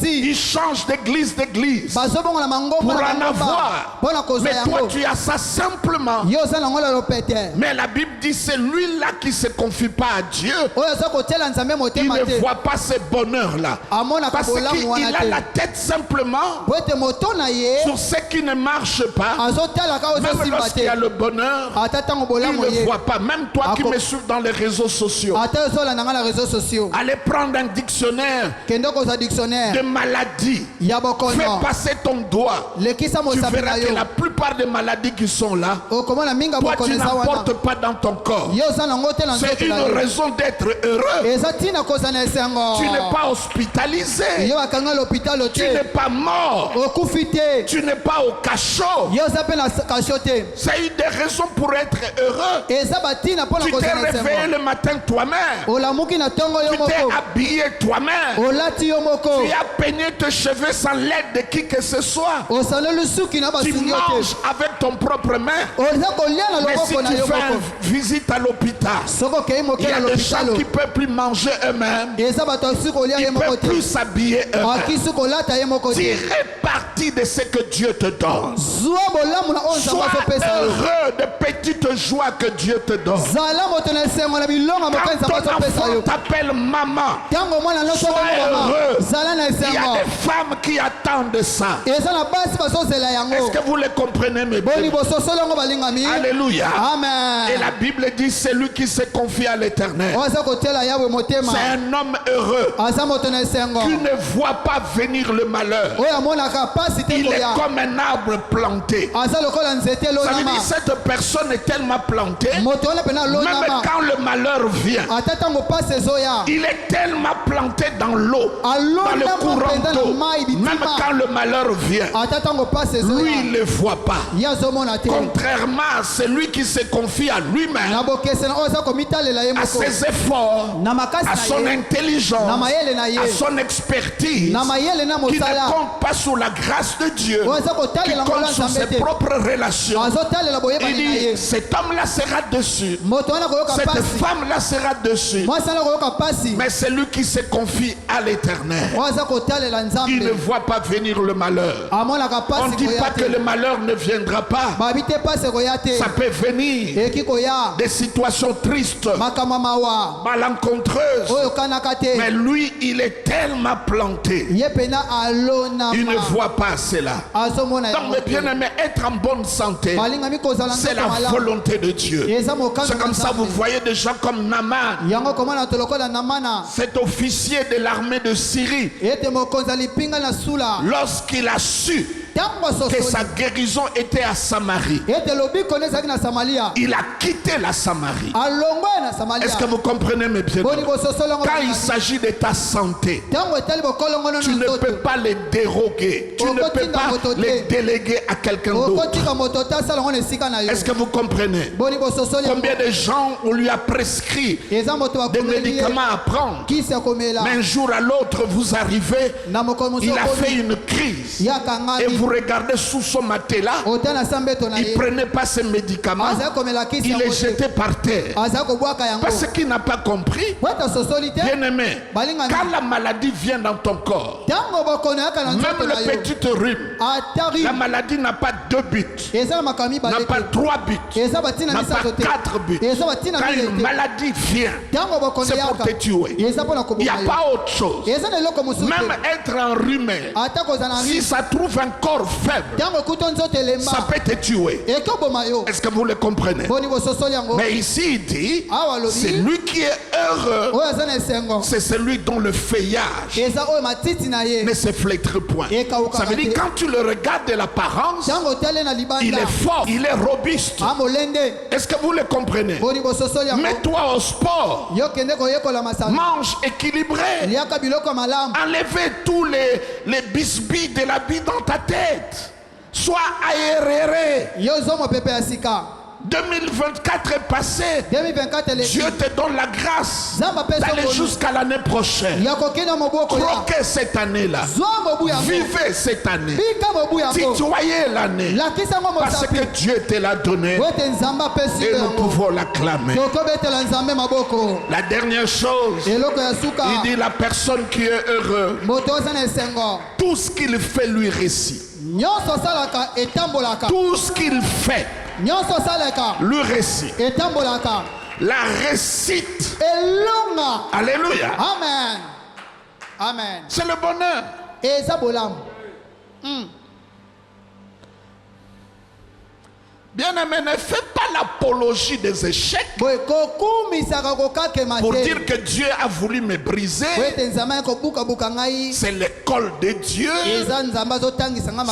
Ils changent d'église pour en avoir. Mais toi tu as ça simplement. Mais la Bible dit c'est lui-là qui ne se confie pas à Dieu. Il ne voit pas ce bonheur-là. Parce qu'il a la tête simplement sur ce qui ne marche pas. pas, même lorsqu'il y a le bonheur, il ne voit pas. Même toi qui me suis dans les réseaux sociaux, allez prendre un dictionnaire de maladies. Fais passer ton doigt. Tu verras que la plupart des maladies qui sont là, toi tu n'apportes pas dans ton corps. C'est une raison d'être heureux. Tu n'es pas hospitalisé. Tu n'es pas mort. Tu n'es pas au cachot. C'est une des raisons pour être heureux. Tu t'es réveillé le matin toi-même. Tu t'es habillé toi-même. Tu as peigné tes cheveux sans l'aide de qui que ce soit. Tu manges avec ton propre main. Mais si tu fais une visite à l'hôpital, il y a des gens qui ne peuvent plus manger eux-mêmes. Ils ne peuvent plus s'habiller eux-mêmes. Tirez parti de ce que Dieu te donne. Sois heureux de petites joies que Dieu te donne. Quand ton enfant t'appelle maman, sois heureux. Il y a des femmes qui attendent ça. Est-ce que vous le comprenez, mes bien? Alléluia. Amen. Et la Bible dit c'est lui qui se confie à l'Éternel. C'est un homme heureux qui ne voit pas venir le malheur. Il est comme un arbre planté. Ça veut dire cette personne est tellement plantée, même quand le malheur vient, il est tellement planté dans l'eau, dans le courant d'eau. Même quand le malheur vient, lui il ne le voit pas. Contrairement à celui qui se confie à lui-même, à ses efforts, à son intelligence, à son expertise, qui ne compte pas sur la grâce de Dieu, qui compte sur ses propres relations. Il dit, cet homme-là sera dessus, cette femme-là sera dessus, mais c'est lui qui se confie à l'Éternel. Il ne voit pas venir le malheur. On ne dit pas que le malheur ne viendra pas. Ça peut venir des situations tristes, malencontreuses, mais lui il est tellement planté, il ne voit pas cela. Donc mes bien-aimés, être en bonne santé, c'est la volonté de Dieu. C'est comme ça vous voyez des gens comme Naaman, cet officier de l'armée de Syrie, lorsqu'il a su que sa guérison était à Samarie, il a quitté la Samarie. Est-ce que vous comprenez mes bien? Quand il s'agit de ta santé, tu ne peux pas les déroguer, tu ne peux pas les déléguer à quelqu'un d'autre. Est-ce que vous comprenez? Combien de gens on lui a prescrit des médicaments à prendre, mais un jour à l'autre vous arrivez, il a fait une crise et vous regardez sous son matelas, il ne prenait pas ses médicaments, il est jeté par terre parce qu'il n'a pas compris. Bien aimé, quand la maladie vient dans ton corps, même le petit rhume, la maladie n'a pas 2 buts, n'a pas 3 buts, n'a pas 4 buts. Quand une maladie vient, c'est pour te tuer. Il n'y a pas autre chose. Même être enrhumé, si ça trouve un corps faible, ça peut te tuer. Est-ce que vous le comprenez? Mais ici il dit, c'est lui qui est heureux, c'est celui dont le feuillage ne se flétrit point. Ça veut dire quand tu le regardes de l'apparence, il est fort, il est robuste. Est-ce que vous le comprenez? Mets-toi au sport, mange équilibré, enlevez tous les bisbis de la vie dans ta tête, sois aéré. 2024 est passé. Dieu te donne la grâce d'aller jusqu'à l'année prochaine. Croquez cette année-là. Vivez cette année. Tutoyez l'année. Parce que Dieu te l'a donné. Et nous pouvons l'acclamer. La dernière chose, il dit la personne qui est heureuse, tout ce qu'il fait lui réussit. Tout ce qu'il fait le récit. La réussite. Alléluia. Amen. Amen. C'est le bonheur. Bien-aimé, ne fais pas l'apologie des échecs pour dire que Dieu a voulu me briser. C'est l'école de Dieu.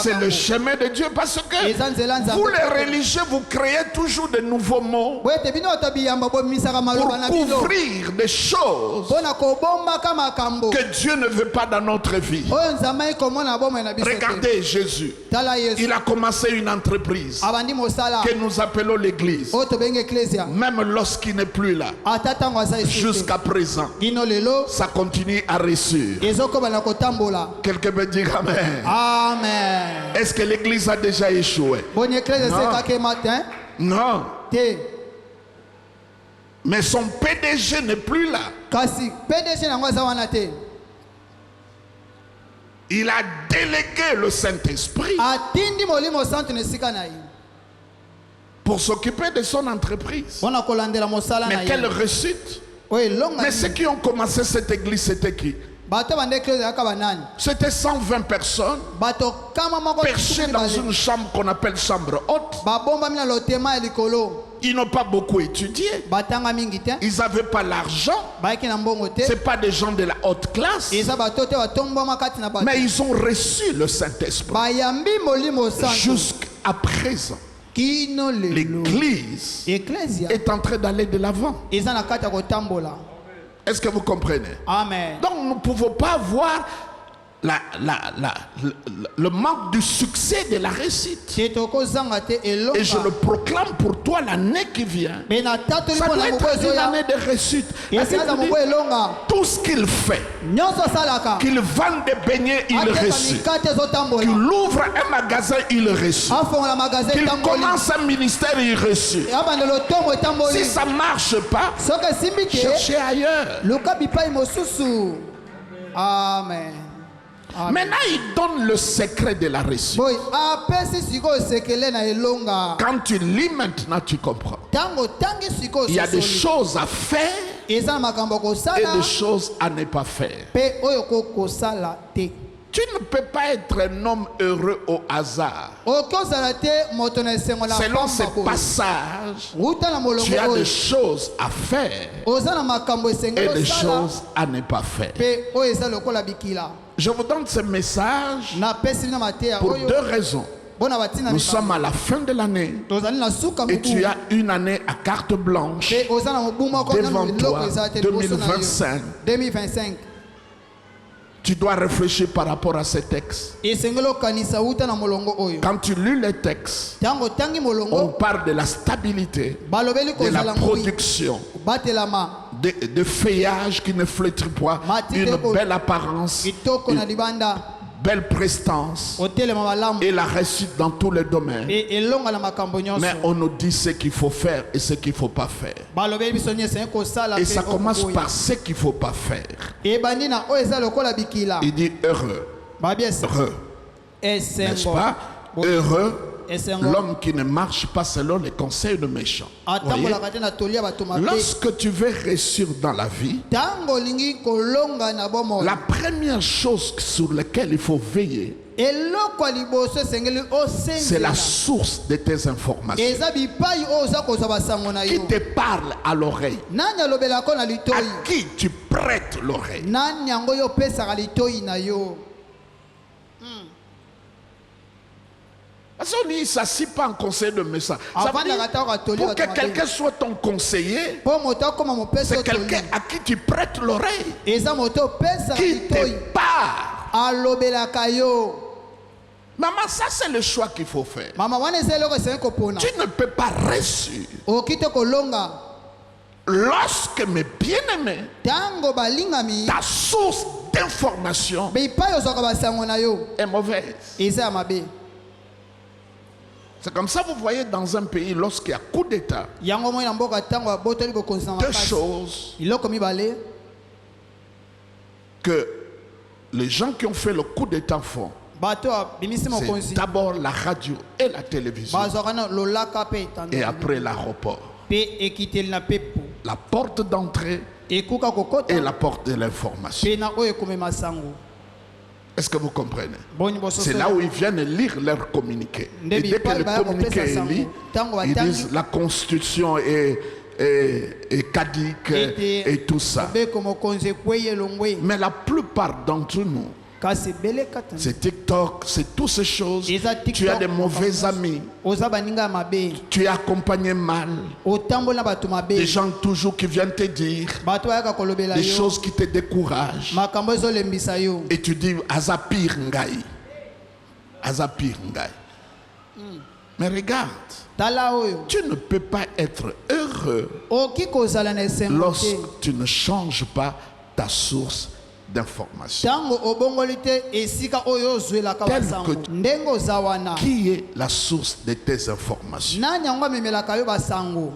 C'est le chemin de Dieu. Parce que vous les religieux, vous créez toujours de nouveaux mots pour couvrir des choses que Dieu ne veut pas dans notre vie. Regardez Jésus. Il a commencé une entreprise que nous appelons l'église. Même lorsqu'il n'est plus là, jusqu'à présent, ça continue à réussir. Quelqu'un peut dire amen. Amen. Est-ce que l'église a déjà échoué? Non. Mais son PDG n'est plus là. Il a délégué le Saint-Esprit pour s'occuper de son entreprise. Mais quelle réussite! Mais ceux qui ont commencé cette église, c'était qui? C'était 120 personnes perchées dans une chambre qu'on appelle chambre haute. Ils n'ont pas beaucoup étudié. Ils n'avaient pas l'argent. Ce pas des gens de la haute classe. Mais ils ont reçu le Saint-Esprit. Jusqu'à présent, l'église est en train d'aller de l'avant. Est-ce que vous comprenez? Amen. Donc nous ne pouvons pas voir le manque du succès de la réussite. Et je le proclame pour toi l'année qui vient. Ça doit être une année de réussite. Tout ce qu'il fait, qu'il vende des beignets, il réussit. Qu'il ouvre un magasin, il réussit. Qu'il commence un ministère, il réussit. Si ça ne marche pas, cherchez ailleurs. Amen. Maintenant, il donne le secret de la réussite. Quand tu lis maintenant, tu comprends. Il y a des choses à faire et des choses à ne pas faire. Tu ne peux pas être un homme heureux au hasard. Selon ces passages, tu as des choses à faire et des choses à ne pas faire. Je vous donne ce message pour deux raisons. Nous sommes à la fin de l'année et tu as une année à carte blanche devant toi, 2025. Tu dois réfléchir par rapport à ces textes. Quand tu lis les textes, on parle de la stabilité, de la production, de feuillage qui ne flétrit pas, une belle apparence, une belle prestance et la réussite dans tous les domaines. Mais on nous dit ce qu'il faut faire et ce qu'il ne faut pas faire. Et ça commence par ce qu'il ne faut pas faire. Il dit heureux. Heureux. N'est-ce pas? Heureux l'homme qui ne marche pas selon les conseils de méchants. Voyez? Lorsque tu veux réussir dans la vie, la première chose sur laquelle il faut veiller, c'est la source de tes informations. Qui te parle à l'oreille? À qui tu prêtes l'oreille? Parce qu'on ne s'assied pas en conseil de message. Ça veut dire, pour que quelqu'un soit ton conseiller, c'est quelqu'un à qui tu prêtes l'oreille, qui te parle. Maman, ça c'est le choix qu'il faut faire. Tu ne peux pas réussir lorsque, mes bien-aimés, ta source d'information est mauvaise. C'est comme ça, vous voyez, dans un pays, lorsqu'il y a coup d'État, deux choses que les gens qui ont fait le coup d'État font. C'est d'abord la radio et la télévision. Et après l'aéroport. La porte d'entrée et la porte de l'information. Est-ce que vous comprenez? C'est là où ils viennent lire leur communiqué. Et dès que le communiqué est lu, ils disent la constitution est caduque et tout ça. Mais la plupart d'entre nous, c'est TikTok, c'est toutes ces choses. Tu as des mauvais amis. Tu es accompagné mal. Des gens toujours qui viennent te dire des choses qui te découragent. Et tu dis Azapir Ngai. Azapir Ngai. Mais regarde, tu ne peux pas être heureux lorsque tu ne changes pas ta source d'information. Qui est la source de tes informations?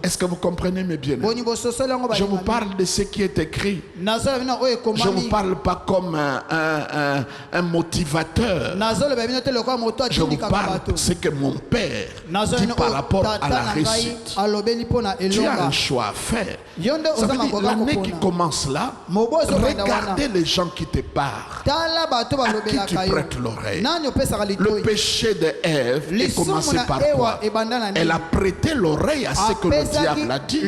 Est-ce que vous comprenez mes bien-aimés? Je vous parle de ce qui est écrit. Je ne vous parle pas comme un motivateur. Je vous parle de ce que mon père dit par rapport à la réussite. Tu as un choix à faire. Ça veut dire l'année qui commence là, regardez les gens qui te parlent, à qui tu prêtes l'oreille. Le péché de Ève est commencé par quoi? Elle a prêté l'oreille à ce que le diable a dit.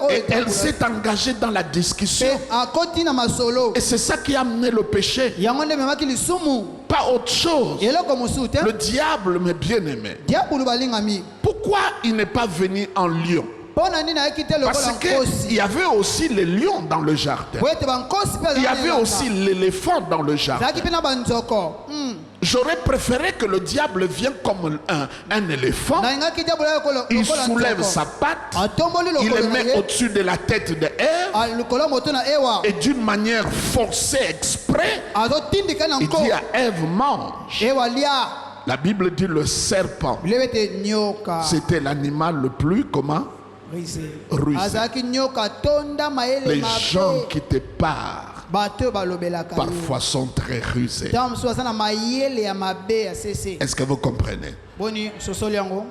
Et elle s'est engagée dans la discussion. Et c'est ça qui a amené le péché. Pas autre chose. Le diable, mes bien-aimés, pourquoi il n'est pas venu en lion? Parce qu'il y avait aussi les lions dans le jardin. Il y avait aussi l'éléphant dans le jardin. J'aurais préféré que le diable vienne comme un éléphant. Il soulève sa patte. Il le met au-dessus de la tête de Ève. Et d'une manière forcée, exprès, il dit à Ève, mange. La Bible dit le serpent. C'était l'animal le plus comment? Rusé. Les gens qui te parlent parfois sont très rusés. Est-ce que vous comprenez?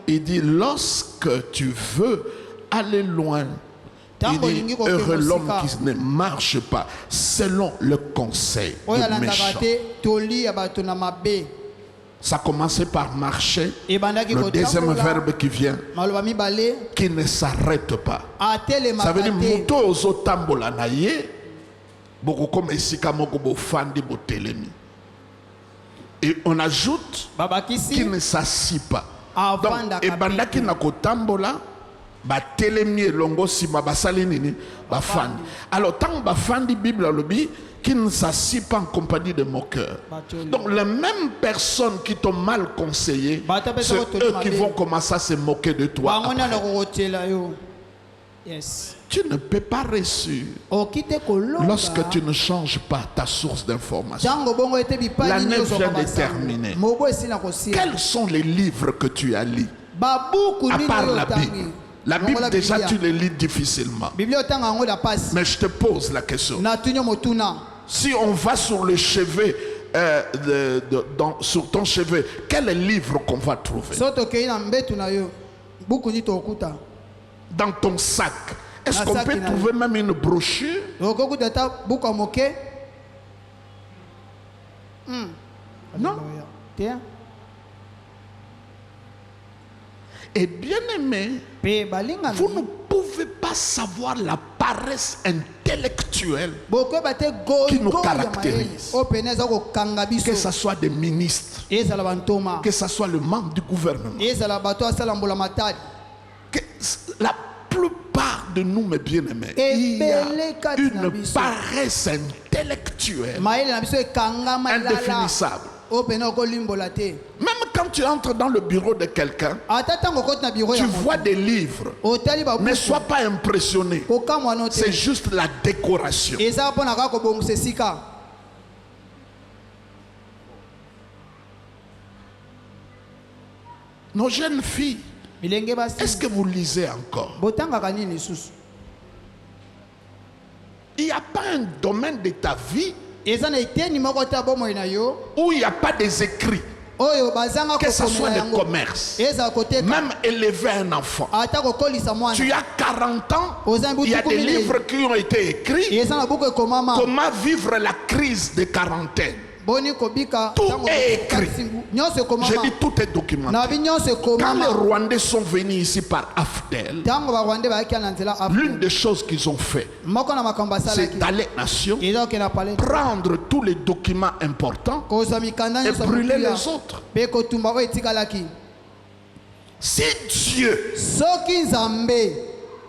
Il dit lorsque tu veux aller loin, il dit heureux l'homme qui ne marche pas selon le conseil du méchant. Ça a commencé par marcher. Le deuxième verbe qui vient, qui ne s'arrête pas. Ça veut dire moto ozo tambola na ye beaucoup comme esika moko bo fandi bo telemi. Et on ajoute qui ne s'assit pas. Donc et banda ki na ko tambola ba telemi longo sima basali nini ba fandi. Alors tant ba fandi Bible lobi qui ne s'assit pas en compagnie de moqueurs. Donc les mêmes personnes qui t'ont mal conseillé, c'est eux qui vont commencer à se moquer de toi. Tu ne peux pas réussir lorsque tu ne changes pas ta source d'information. L'année vient de terminer. Quels sont les livres que tu as lus? À part la Bible. La Bible déjà tu les lis difficilement. Mais je te pose la question. Si on va sur le chevet, sur ton chevet, quel est le livre qu'on va trouver? Dans ton sac, est-ce qu'on peut trouver même une brochure? Non. Et bien aimé, vous ne pouvez pas savoir la paresse intellectuelle qui nous caractérise. Que ce soit des ministres, que ce soit le membre du gouvernement, que la plupart de nous, mes bien-aimés, il y a une paresse intellectuelle indéfinissable. Même quand tu entres dans le bureau de quelqu'un, tu vois des livres. Ne sois pas impressionné. C'est juste la décoration. Nos jeunes filles, est-ce que vous lisez encore? Il n'y a pas un domaine de ta vie où il n'y a pas des écrits, que ce soit le commerce, même élever un enfant. Tu as 40 ans, il y a des livres qui ont été écrits. Comment vivre la crise de quarantaine? Tout est écrit. J'ai dit tout est documenté. Quand les Rwandais sont venus ici par Afdel, l'une des choses qu'ils ont fait, c'est d'aller nation, prendre tous les documents importants et brûler les autres. Si Dieu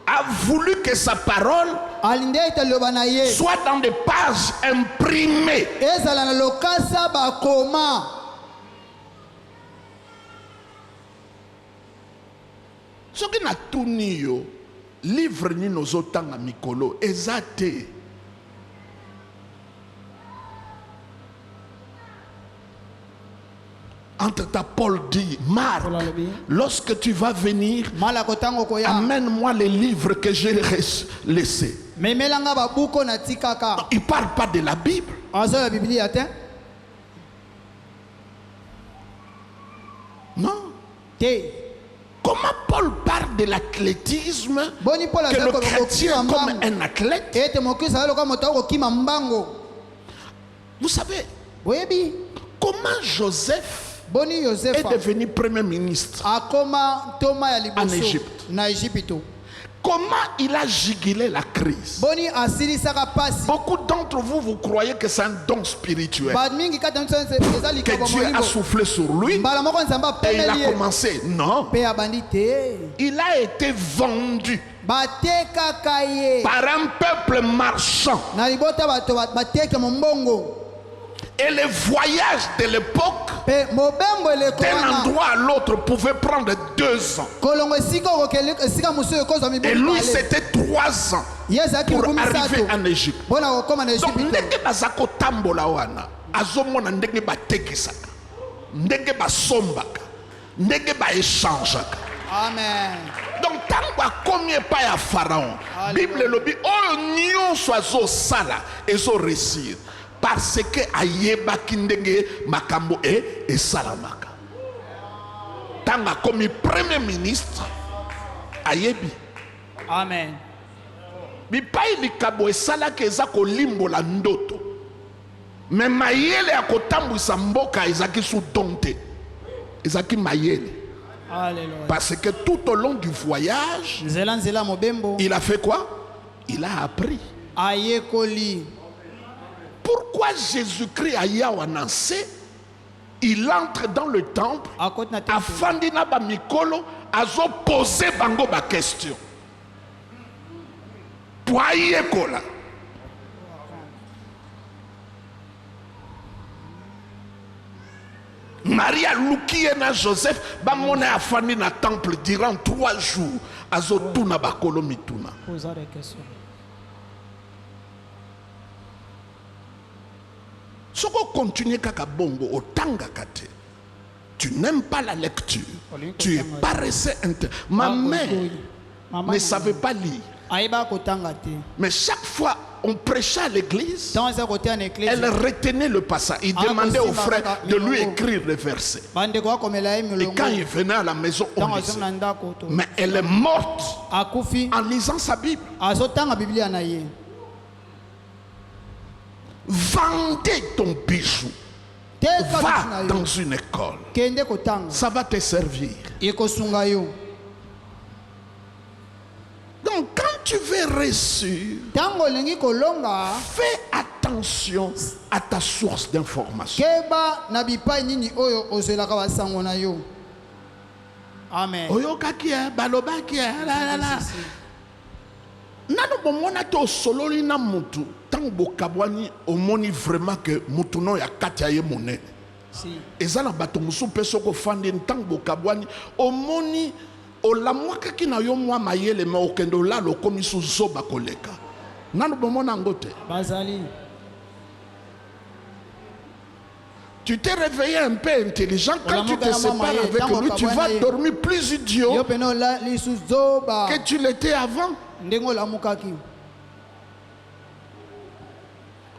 a voulu que sa parole soit dans des pages imprimées, ce qui n'a tout ni livre ni nos autant à Mikolo, exacté. Entre-temps, Paul dit, Marc, lorsque tu vas venir, amène-moi les livres que j'ai laissés. Il ne parle pas de la Bible. Non. Comment Paul parle de l'athlétisme, que le chrétien comme un athlète? Vous savez, comment Joseph est devenu premier ministre en Égypte? Comment il a jugulé la crise? Beaucoup d'entre vous, vous croyez que c'est un don spirituel, que Dieu a soufflé sur lui et il a commencé. Non. Il a été vendu par un peuple marchand. Et les voyages de l'époque, d'un endroit à l'autre, pouvaient prendre 2 ans. Et lui, c'était 3 ans pour arriver en Égypte. Donc, ndenge bazako tambola wana, azomona ndenge batekisaka, ndenge basombaka, ndenge baéchangeaka. Amen. Donc, tango akomi epai ya Pharaon, Bible lobi oyo nyonso azosala ezoresir. Parce que ayeba kindenge makambo et salamaka. Tanga comme premier ministre ayebi. Amen. Bipai likabo esala ke ezako limbola ndoto. Mais mayele akotambwisa mboka ezaki sous donte. Ezaki mayele. Alléluia. Parce que tout au long du voyage, il a fait quoi? Il a appris. Ayekoli. Pourquoi Jésus-Christ a yawananse, il entre dans le temple, afin d'ina mikolo, azo poser bango ba question. Poye kola. Maria Lukiena Joseph, bamone afandi na temple durant 3 jours, azo tuna bakolo mituna. Poser des questions. Si on continue kaka bongo au tanga kate, tu n'aimes pas la lecture, tu es paresseux. Ma mère ne savait pas lire. Mais chaque fois on prêchait à l'église, elle retenait le passage. Il demandait aux frères de lui écrire le verset. Et quand il venait à la maison, on lisait. Mais elle est morte en lisant sa Bible. Vendez ton bijou. Va dans une école. Ça va te servir. Donc quand tu veux réussir, fais attention à ta source d'information. Amen. Nano bomona to sololi na mutu tango kabwani omoni vraiment que mutu no ya kati aye monene. Si. Ezala bato musu peso ko fandi tango kabwani omoni olamwaka kina yo mwa mayele ma okendo la lo komisu zoba koleka. Nano bomona ngote. Bazali. Tu t'es réveillé un peu intelligent. Quand tu te sépares avec lui, tu vas dormir plus idiot que tu l'étais avant.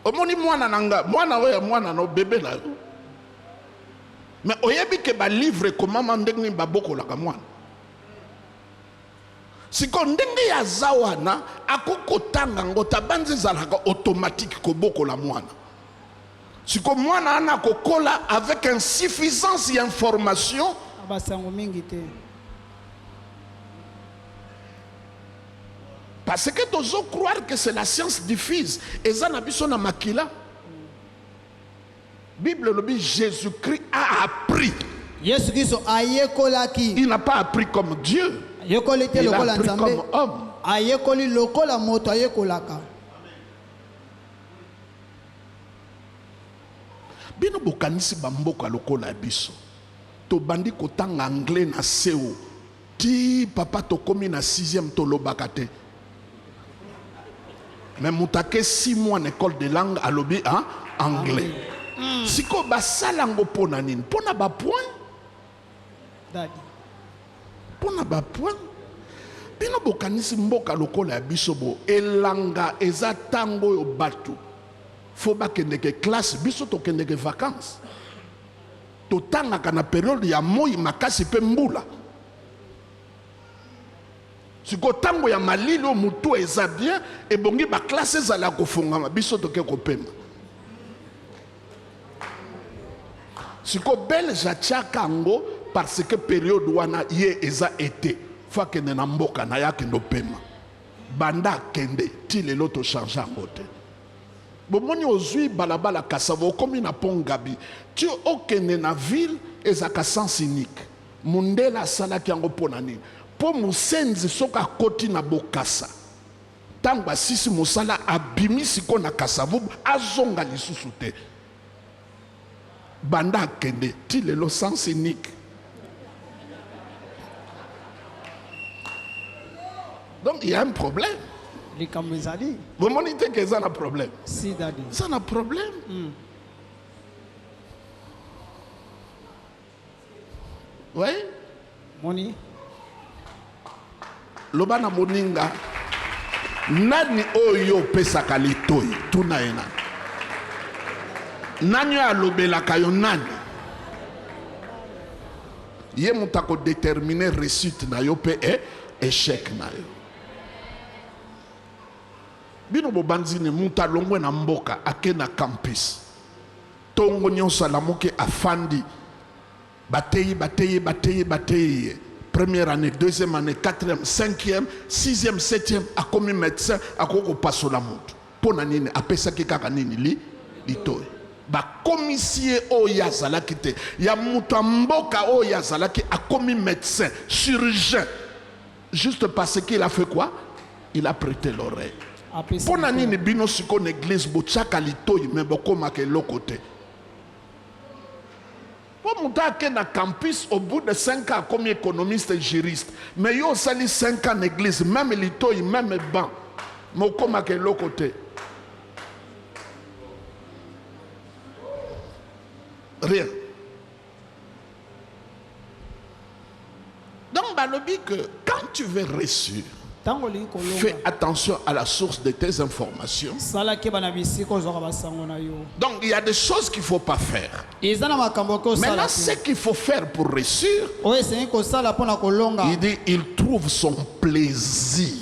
Omoni mwana nanga, mwana oya mwana no bébé na. Mais oyebi ke ba livre comment mandengni ba bokola ka mwana. Siko ndenge ya zawana akokotanga ngota banzi zalaka automatique ko bokola mwana. Si comme moi, na kokola avec insuffisance d'information, parce que tu oses croire que c'est la science diffuse. Et ça n'a pas makila. Bible le dit, Jésus-Christ a appris. Il n'a pas appris comme Dieu. Il a appris comme homme. Bino bokanisi bamboka lokola biso. To bandi kotanga anglais na seo. Ti papa to komi na 6e to lobakate. Mais moutake 6 mois en école de langue à l'obi en anglais. Si ko basalango pona nini? Pona ba point. Pona ba point. Bino bokanisi mboka lokola biso bo elanga eza tango yo batu. Faut pas que les classes biso to kende ke vacances. To tanga kana période ya moi makasi pe mbula. Si ko tango ya malili o mutu eza bien et bongi ba classe za la kofunga biso to ke kopema. Si ko belge tchakango parce que période wana ye eza été. Faut que na mboka na ya kendo pema. Banda kende ti le loto changer côté. Bomoni ozui balabala kasavo comme na pongabi. Tu okene na ville ezaka sens unique. Mundela sala ki yango ponani. Po musenzi soka koti na bokasa. Tangba sisi musala abimi siko na kasavo azonga lisusu te. Banda kende ti le sens unique. Donc il y a un problème. Vous me dites que ça a un problème. Si, daddy. Ça a un problème. Oui. Moni. Lobana moninga. Nani oyo pesa kalitoi. Tunaena. Nani alobela kayo nani. Ye mutako déterminer réussite na yo pe échec na yo. Bino bobanzine muta longwe na mboka ake na campus tongo nyonso la moke afandi bateye première année, deuxième année, quatrième, cinquième, sixième, septième a commis médecin a koko passo la montre pona nini apesa ki kaka nini li toy ba commissaire o yazala kite ya muta mboka o yazala ki a commis médecin chirurgien juste parce qu'il a fait quoi? Il a prêté l'oreille. Pour nani ni bino siko l'église bochaka litoyi mais bokoma ke lokote. Pour monter que na campus au bout de 5 ans comme économiste et juriste mais yo sali 5 ans l'église même litoyi même ban mokoma ke lokote. Rien. Donc balobi que quand tu veux réussir fais attention à la source de tes informations. Donc il y a des choses qu'il ne faut pas faire. Maintenant, ce qu'il faut faire pour réussir, il dit il trouve son plaisir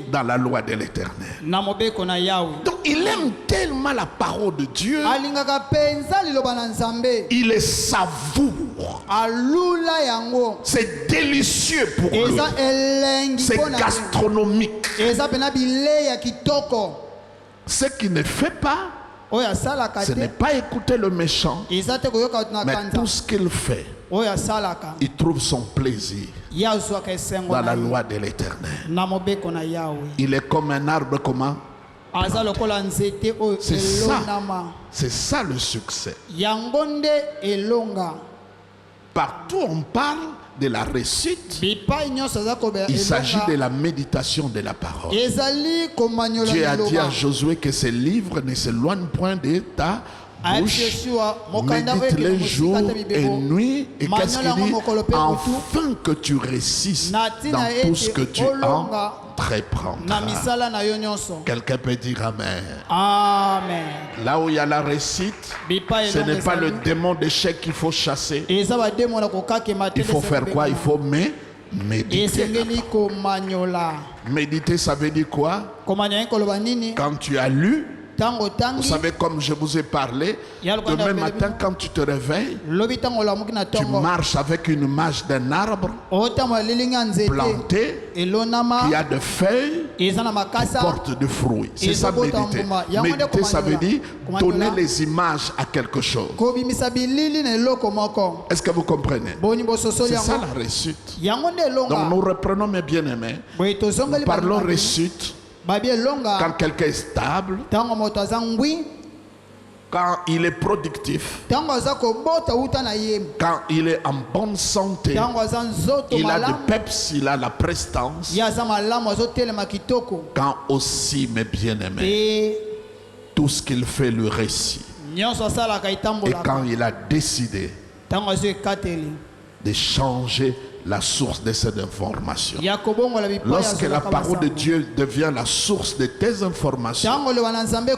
dans la loi de l'Éternel. Donc il aime tellement la parole de Dieu, il les savoure. C'est délicieux pour lui. C'est gastronomique. Ce qu'il ne fait pas, ce n'est pas écouter le méchant, mais tout ce qu'il fait, il trouve son plaisir dans la loi de l'Éternel. Il est comme un arbre comment? C'est ça le succès. Partout on parle de la réussite, il s'agit de la méditation de la parole. Dieu a dit à Josué que ce livre ne s'éloigne point de ta bouche, médite-les jour et nuit, et qu'est-ce qu'il dit? Afin que tu réussisses dans tout ce que tu entreprendras. Quelqu'un peut dire Amen. Amen. Là où il y a la réussite, ce n'est pas le démon d'échec qu'il faut chasser. Il faut faire quoi? Il faut méditer. Méditer, ça veut dire quoi? Quand tu as lu, Vous savez, comme je vous ai parlé, demain matin quand tu te réveilles, tu marches avec une image d'un arbre planté, qui a de feuilles, qui porte de fruits. C'est ça méditer. Méditer, ça veut dire donner les images à quelque chose. Est-ce que vous comprenez? C'est ça la réussite. Donc nous reprenons, mes bien-aimés. Nous parlons réussite. Quand quelqu'un est stable, quand il est productif, quand il est en bonne santé, il a de peps, il a la prestance, quand aussi, mes bien-aimés, tout ce qu'il fait le réussit. Et quand il a décidé de changer la source de cette information. Lorsque la parole de Dieu devient la source de tes informations,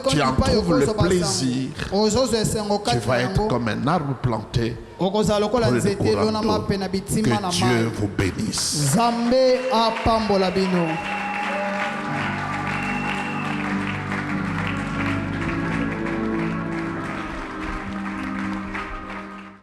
tu en trouves le plaisir. Tu vas être comme un arbre planté près de courant d'eau. Que Dieu vous bénisse.